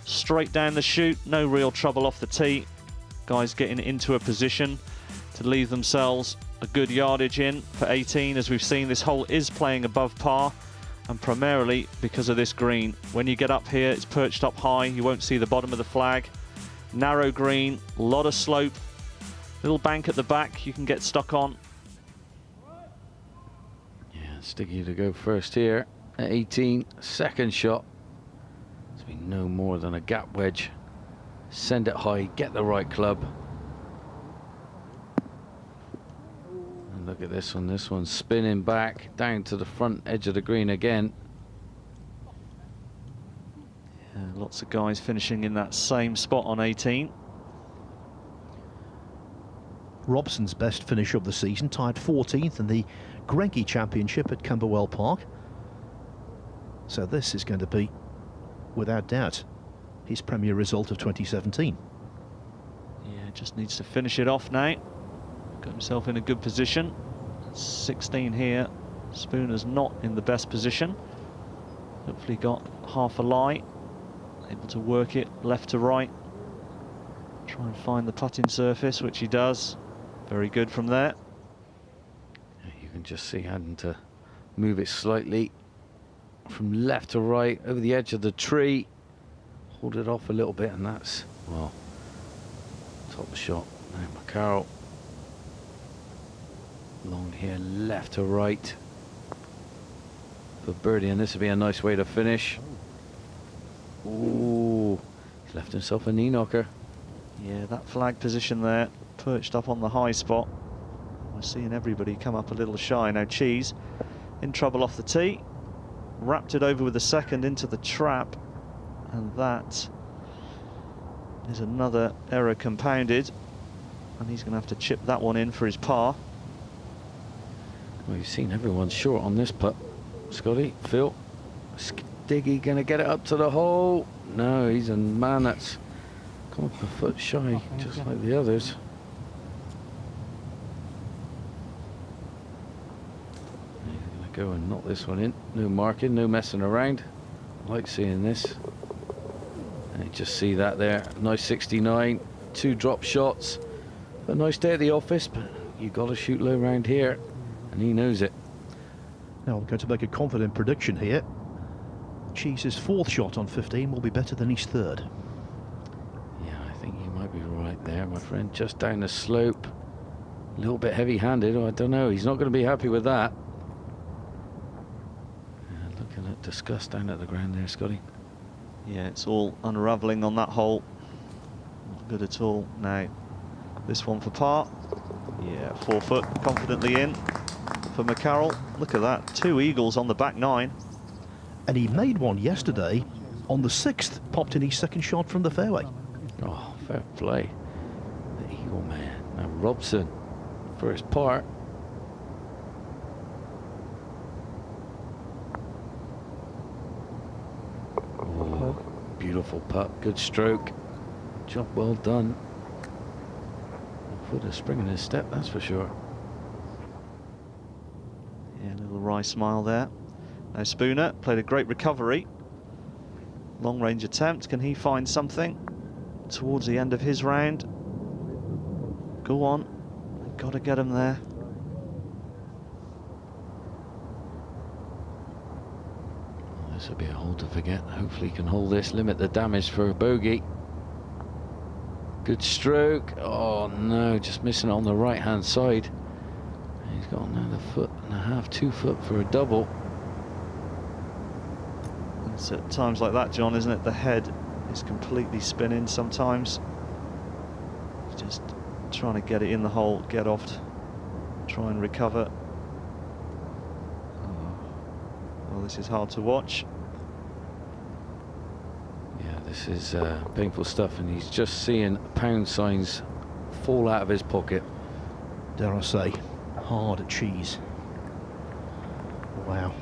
Straight down the chute, no real trouble off the tee. Guys getting into a position to leave themselves a good yardage in for 18. As we've seen, this hole is playing above par, and primarily because of this green. When you get up here, it's perched up high, you won't see the bottom of the flag. Narrow green, a lot of slope, little bank at the back you can get stuck on. Yeah, Sticky to go first here at 18. Second shot. It's been no more than a gap wedge. Send it high, get the right club. And look at this one's spinning back down to the front edge of the green again. Yeah, lots of guys finishing in that same spot on 18. Robson's best finish of the season, tied 14th in the Grenke Championship at Camberwell Park. So this is going to be, without doubt, his premier result of 2017. Yeah, just needs to finish it off now. Got himself in a good position. 16 here. Spooner's not in the best position. Hopefully got half a lie. Able to work it left to right. Try and find the putting surface, which he does. Very good from there. You can just see having to move it slightly from left to right over the edge of the tree. Hold it off a little bit, and that's, well, top shot. Now McCarroll. Long here, left to right for birdie, and this would be a nice way to finish. Ooh, he's left himself a knee knocker. Yeah, that flag position there, perched up on the high spot. We're seeing everybody come up a little shy. Now Cheese in trouble off the tee. Wrapped it over with the second into the trap. And that is another error compounded. And he's going to have to chip that one in for his par. Well, you've seen everyone's short on this putt. Scotty, Phil, Diggy going to get it up to the hole. No, he's a man that's come up a foot shy, just like the others. He's going to go and knock this one in. No marking, no messing around. I like seeing this. You just see that there. Nice 69, 2 drop shots. A nice day at the office, but you got to shoot low round here, and he knows it. Now I'm going to make a confident prediction here. Cheese's 4th shot on 15 will be better than his 3rd. Yeah, I think you might be right there, my friend. Just down the slope. A little bit heavy-handed. Oh, I don't know. He's not going to be happy with that. Yeah, looking at disgust down at the ground there, Scotty. Yeah, it's all unravelling on that hole. Not good at all. Now, this one for par. Yeah, 4 foot, confidently in for McCarroll. Look at that, 2 eagles on the back 9. And he made one yesterday on the 6th, popped in his 2nd shot from the fairway. Oh, fair play. The eagle man. Now Robson for his par. Oh, beautiful putt, good stroke. Job well done. Put a spring in his step, that's for sure. Yeah, a little wry smile there. Now Spooner played a great recovery. Long range attempt, can he find something towards the end of his round? Go on, got to get him there. This will be a hole to forget. Hopefully he can hold this, limit the damage for a bogey. Good stroke. Oh no, just missing it on the right hand side. He's got another 1.5 2 foot for a double. It's at times like that, John, isn't it? The head is completely spinning sometimes. Just trying to get it in the hole, get off, try and recover. Well, this is hard to watch. Yeah, this is painful stuff, and he's just seeing pound signs fall out of his pocket. Dare I say, hard cheese. Wow.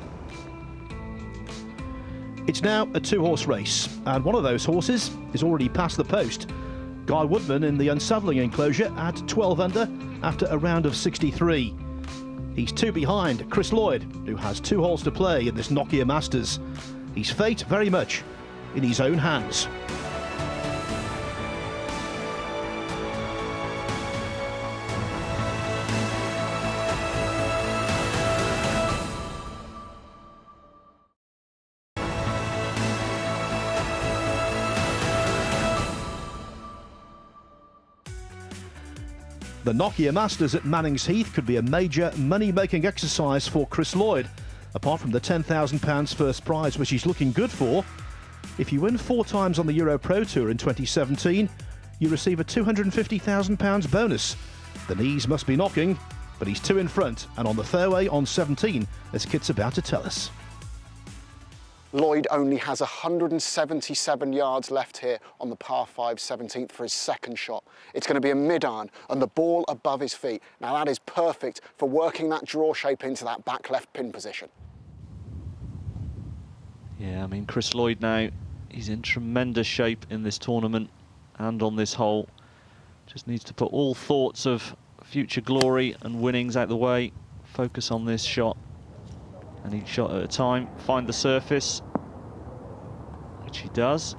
It's now a 2-horse race, and one of those horses is already past the post. Guy Woodman in the unsaddling enclosure at 12 under after a round of 63. He's 2 behind Chris Lloyd, who has 2 holes to play in this Nokia Masters. His fate very much in his own hands. The Nokia Masters at Mannings Heath could be a major money-making exercise for Chris Lloyd. Apart from the £10,000 first prize, which he's looking good for, if you win 4 times on the EuroPro Tour in 2017, you receive a £250,000 bonus. The knees must be knocking, but he's 2 in front and on the fairway on 17, as Kit's about to tell us. Lloyd only has 177 yards left here on the par 5 17th for his 2nd shot. It's going to be a mid-iron and the ball above his feet. Now that is perfect for working that draw shape into that back left pin position. Yeah, I mean, Chris Lloyd now, he's in tremendous shape in this tournament and on this hole. Just needs to put all thoughts of future glory and winnings out the way, focus on this shot, and each shot at a time, find the surface, which he does.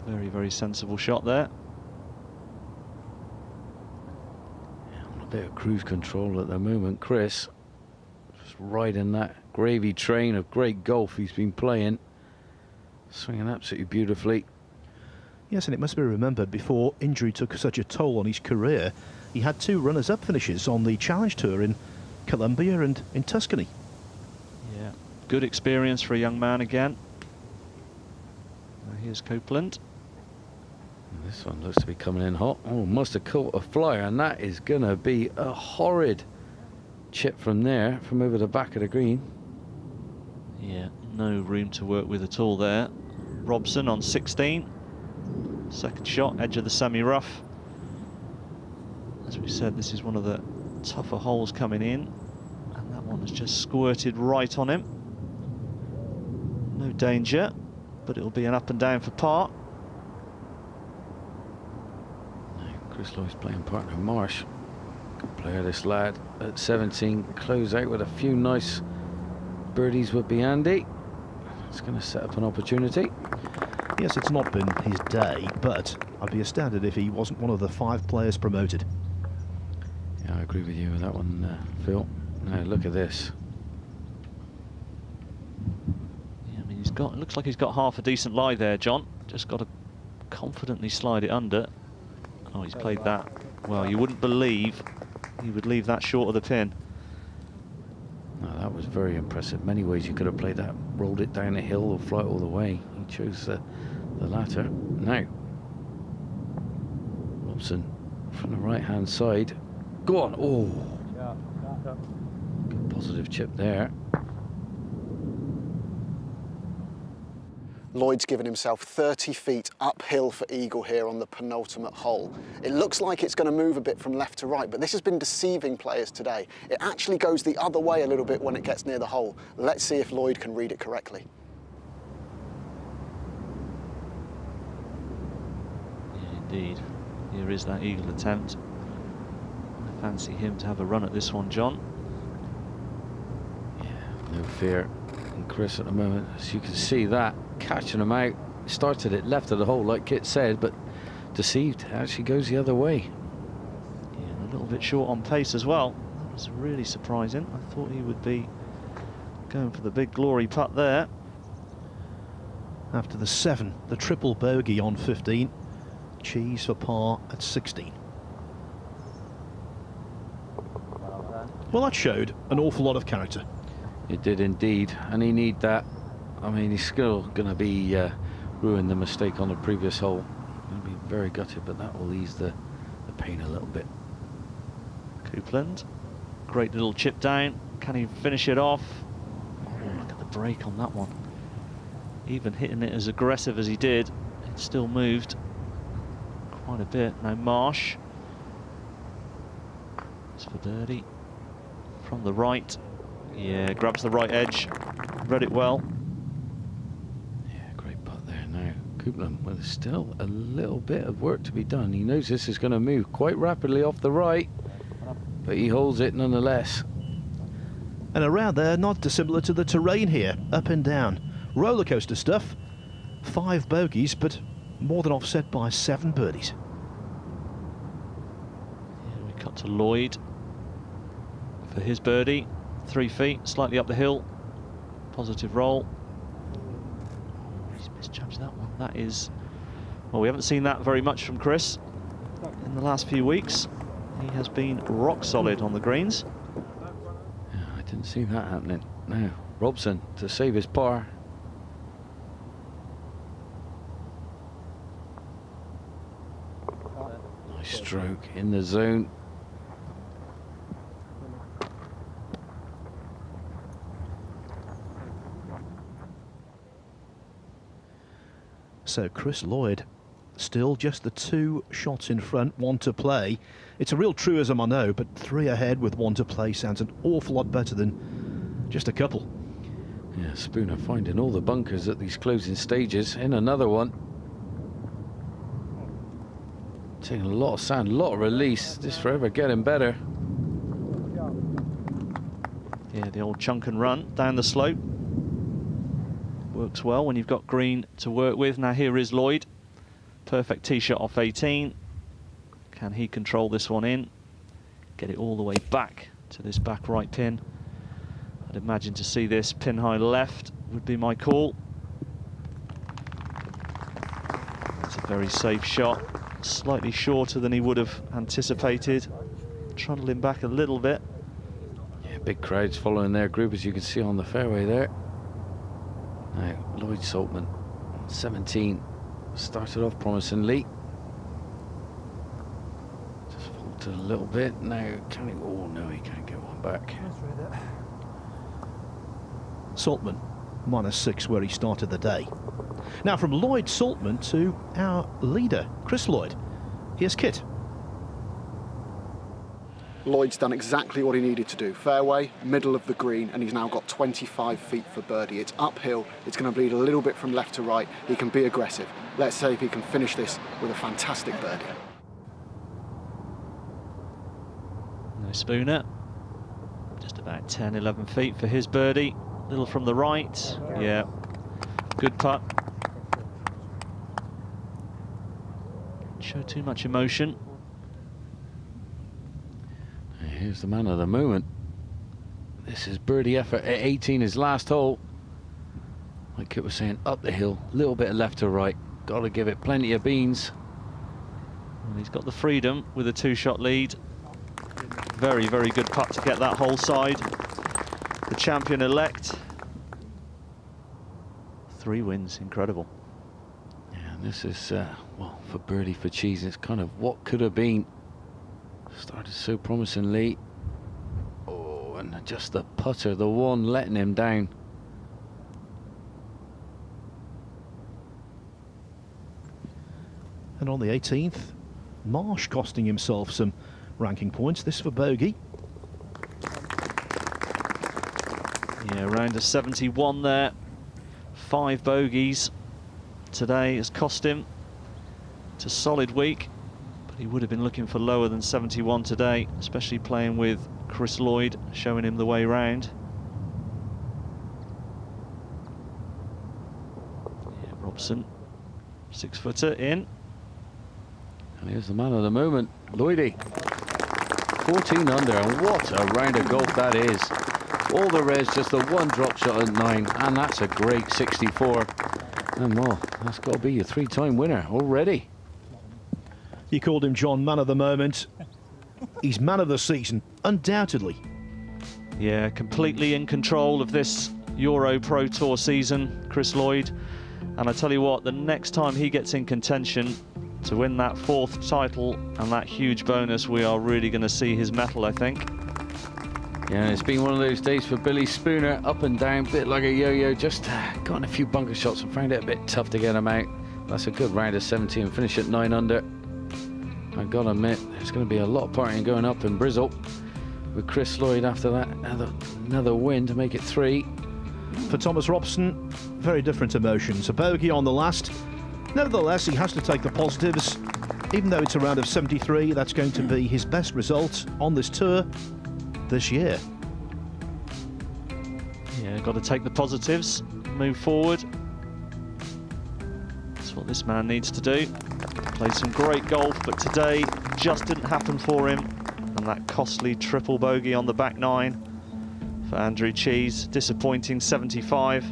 Very, very sensible shot there. On a bit of cruise control at the moment, Chris. Just riding that gravy train of great golf he's been playing. Swinging absolutely beautifully. Yes, and it must be remembered, before injury took such a toll on his career, he had 2 runners-up finishes on the Challenge Tour in Colombia and in Tuscany. Yeah, good experience for a young man again. Here's Copeland. This one looks to be coming in hot. Oh, must have caught a flyer, and that is going to be a horrid chip from there, from over the back of the green. Yeah, no room to work with at all there. Robson on 16. 2nd shot, edge of the semi-rough. As we said, this is one of the tougher holes coming in, and that one has just squirted right on him. No danger, but it'll be an up and down for par. Chris Lloyd's playing partner Marsh. Good player, this lad. At 17, close out with a few nice birdies would be handy. It's going to set up an opportunity. Yes, it's not been his day, but I'd be astounded if he wasn't one of the 5 players promoted. Yeah, I agree with you with that one, Phil. Now look at this. Yeah, I mean, it looks like he's got half a decent lie there, John. Just got to confidently slide it under. Oh, he's played that. Well, you wouldn't believe he would leave that short of the pin. No, that was very impressive. Many ways you could have played that, rolled it down the hill or fly it all the way. He chose the latter. Now, Robson from the right-hand side. Go on. Oh, good positive chip there. Lloyd's given himself 30 feet uphill for eagle here on the penultimate hole. It looks like it's going to move a bit from left to right, but this has been deceiving players today. It actually goes the other way a little bit when it gets near the hole. Let's see if Lloyd can read it correctly. Yeah, indeed. Here is that eagle attempt. I fancy him to have a run at this one, John. Yeah, no fear in Chris at the moment. As you can see, that catching him out, started it left of the hole like Kit said, but deceived, actually goes the other way. Yeah, a little bit short on pace as well. That was really surprising. I thought he would be going for the big glory putt there. After the 7, the triple bogey on 15, Cheese for par at 16. Well, that showed an awful lot of character. It did indeed, and he need that. I mean, he's still going to be ruined the mistake on the previous hole. Going to be very gutted, but that will ease the pain a little bit. Coupland, great little chip down. Can he finish it off? Oh, look at the break on that one. Even hitting it as aggressive as he did, it still moved quite a bit. Now Marsh. It's for birdie. From the right. Yeah, grabs the right edge. Read it well. Coupland with still a little bit of work to be done. He knows this is going to move quite rapidly off the right, but he holds it nonetheless. And around there, not dissimilar to the terrain here, up and down. Roller coaster stuff. 5 bogeys, but more than offset by 7 birdies. Yeah, we cut to Lloyd for his birdie. 3 feet, slightly up the hill. Positive roll. He's misjudged that one. That is, well, we haven't seen that very much from Chris in the last few weeks. He has been rock solid on the greens. Yeah, I didn't see that happening. Now, Robson to save his par. Nice stroke in the zone. So Chris Lloyd, still just the 2 shots in front, 1 to play. It's a real truism, I know, but 3 ahead with 1 to play sounds an awful lot better than just a couple. Yeah, Spooner finding all the bunkers at these closing stages. In another one. Taking a lot of sand, a lot of release. Just forever getting better. Yeah, the old chunk and run down the slope. Works well when you've got green to work with. Now here is Lloyd. Perfect tee shot off 18. Can he control this one in? Get it all the way back to this back right pin. I'd imagine to see this pin high left would be my call. It's a very safe shot. Slightly shorter than he would have anticipated. Trundling back a little bit. Yeah, big crowds following their group, as you can see on the fairway there. Now, Lloyd Saltman, 17, started off promisingly. Just faltered a little bit. Now, can he? Oh no, he can't get one back. Saltman, -6 where he started the day. Now from Lloyd Saltman to our leader, Chris Lloyd. Here's Kit. Lloyd's done exactly what he needed to do. Fairway, middle of the green, and he's now got 25 feet for birdie. It's uphill, it's going to bleed a little bit from left to right. He can be aggressive. Let's see if he can finish this with a fantastic birdie. No Spooner. Just about 10, 11 feet for his birdie. Little from the right. Yeah, good putt. show too much emotion. Here's the man of the moment. This is birdie effort at 18, his last hole. Like Kit was saying, up the hill, a little bit of left to right. Got to give it plenty of beans. And he's got the freedom with a 2-shot lead. Very, very good putt to get that hole side. The champion-elect. 3 wins, incredible. Yeah, this is, well, for birdie for Cheese, it's kind of what could have been. Started so promisingly. Oh, and just the putter, the one letting him down. And on the 18th, Marsh costing himself some ranking points. This for bogey. Yeah, around a 71 there. 5 bogeys today has cost him. It's a solid week, but he would have been looking for lower than 71 today, especially playing with Chris Lloyd showing him the way round. Yeah, Robson, 6-footer in. And here's the man of the moment, Lloydie. 14 under, and what a round of golf that is. All the rest, just the one drop shot at 9, and that's a great 64. And well, that's got to be your 3-time winner already. You called him John, man of the moment. He's man of the season, undoubtedly. Yeah, completely in control of this EuroPro Tour season, Chris Lloyd. And I tell you what, the next time he gets in contention to win that 4th title and that huge bonus, we are really going to see his mettle, I think. Yeah, it's been one of those days for Billy Spooner, up and down, bit like a yo-yo, just got in a few bunker shots and found it a bit tough to get him out. That's a good round of 17, finish at 9 under. I gotta admit, there's going to be a lot of partying going up in Brizzle with Chris Lloyd after that. Another win to make it 3. For Thomas Robson, very different emotions. A bogey on the last. Nevertheless, he has to take the positives. Even though it's a round of 73, that's going to be his best result on this tour this year. Yeah, got to take the positives, move forward. That's what this man needs to do. Played some great golf, but today just didn't happen for him. And that costly triple bogey on the back 9 for Andrew Cheese. Disappointing 75.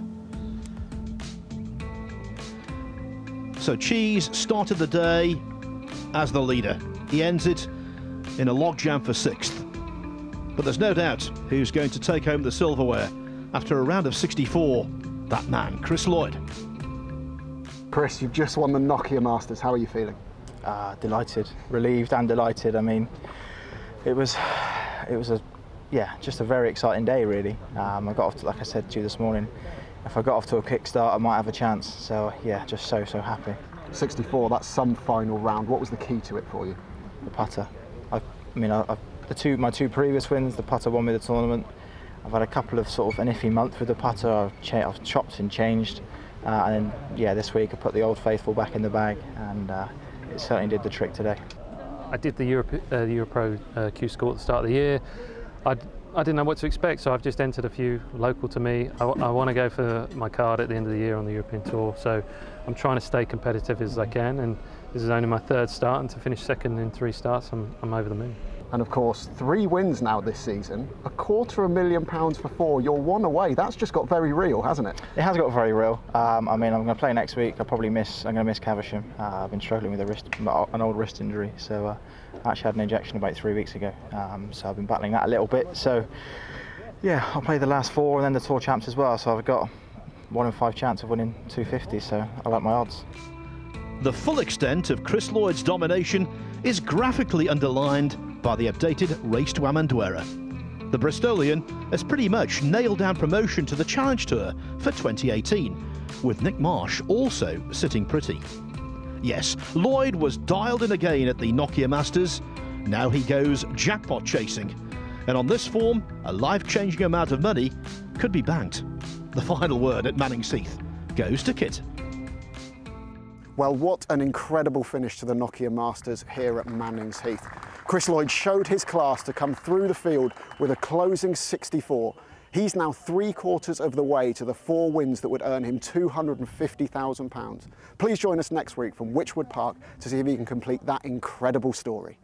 So Cheese started the day as the leader. He ends it in a logjam for 6th. But there's no doubt who's going to take home the silverware after a round of 64. That man, Chris Lloyd. Chris, you've just won the Nokia Masters. How are you feeling? Delighted, relieved and delighted. I mean, it was just a very exciting day, really. I got off to, like I said to you this morning, if I got off to a kick start, I might have a chance. So yeah, just so happy. 64, that's some final round. What was the key to it for you? The putter. My 2 previous wins, the putter won me the tournament. I've had a couple of sort of an iffy month with the putter. I've chopped and changed, and then yeah, this week I put the Old Faithful back in the bag, and it certainly did the trick today. I did the EuroPro Q School at the start of the year. I didn't know what to expect, so I've just entered a few local to me. I want to go for my card at the end of the year on the European Tour, so I'm trying to stay competitive as I can, and this is only my 3rd start, and to finish 2nd in 3 starts, I'm over the moon. And of course, 3 wins now this season, £250,000 for 4. You're 1 away. That's just got very real, hasn't it? It has got very real. I'm going to play next week. I'm going to miss Caversham. I've been struggling with an old wrist injury, so I actually had an injection about 3 weeks ago. So I've been battling that a little bit. So yeah, I'll play the last 4 and then the Tour Champs as well. So I've got 1 in 5 chance of winning 250. So I like my odds. The full extent of Chris Lloyd's domination is graphically underlined by the updated Race to Amendoira. The Bristolian has pretty much nailed down promotion to the Challenge Tour for 2018, with Nick Marsh also sitting pretty. Yes, Lloyd was dialed in again at the Nokia Masters. Now he goes jackpot chasing. And on this form, a life-changing amount of money could be banked. The final word at Mannings Heath goes to Kit. Well, what an incredible finish to the Nokia Masters here at Mannings Heath. Chris Lloyd showed his class to come through the field with a closing 64. He's now 3/4 of the way to the 4 wins that would earn him £250,000. Please join us next week from Wychwood Park to see if he can complete that incredible story.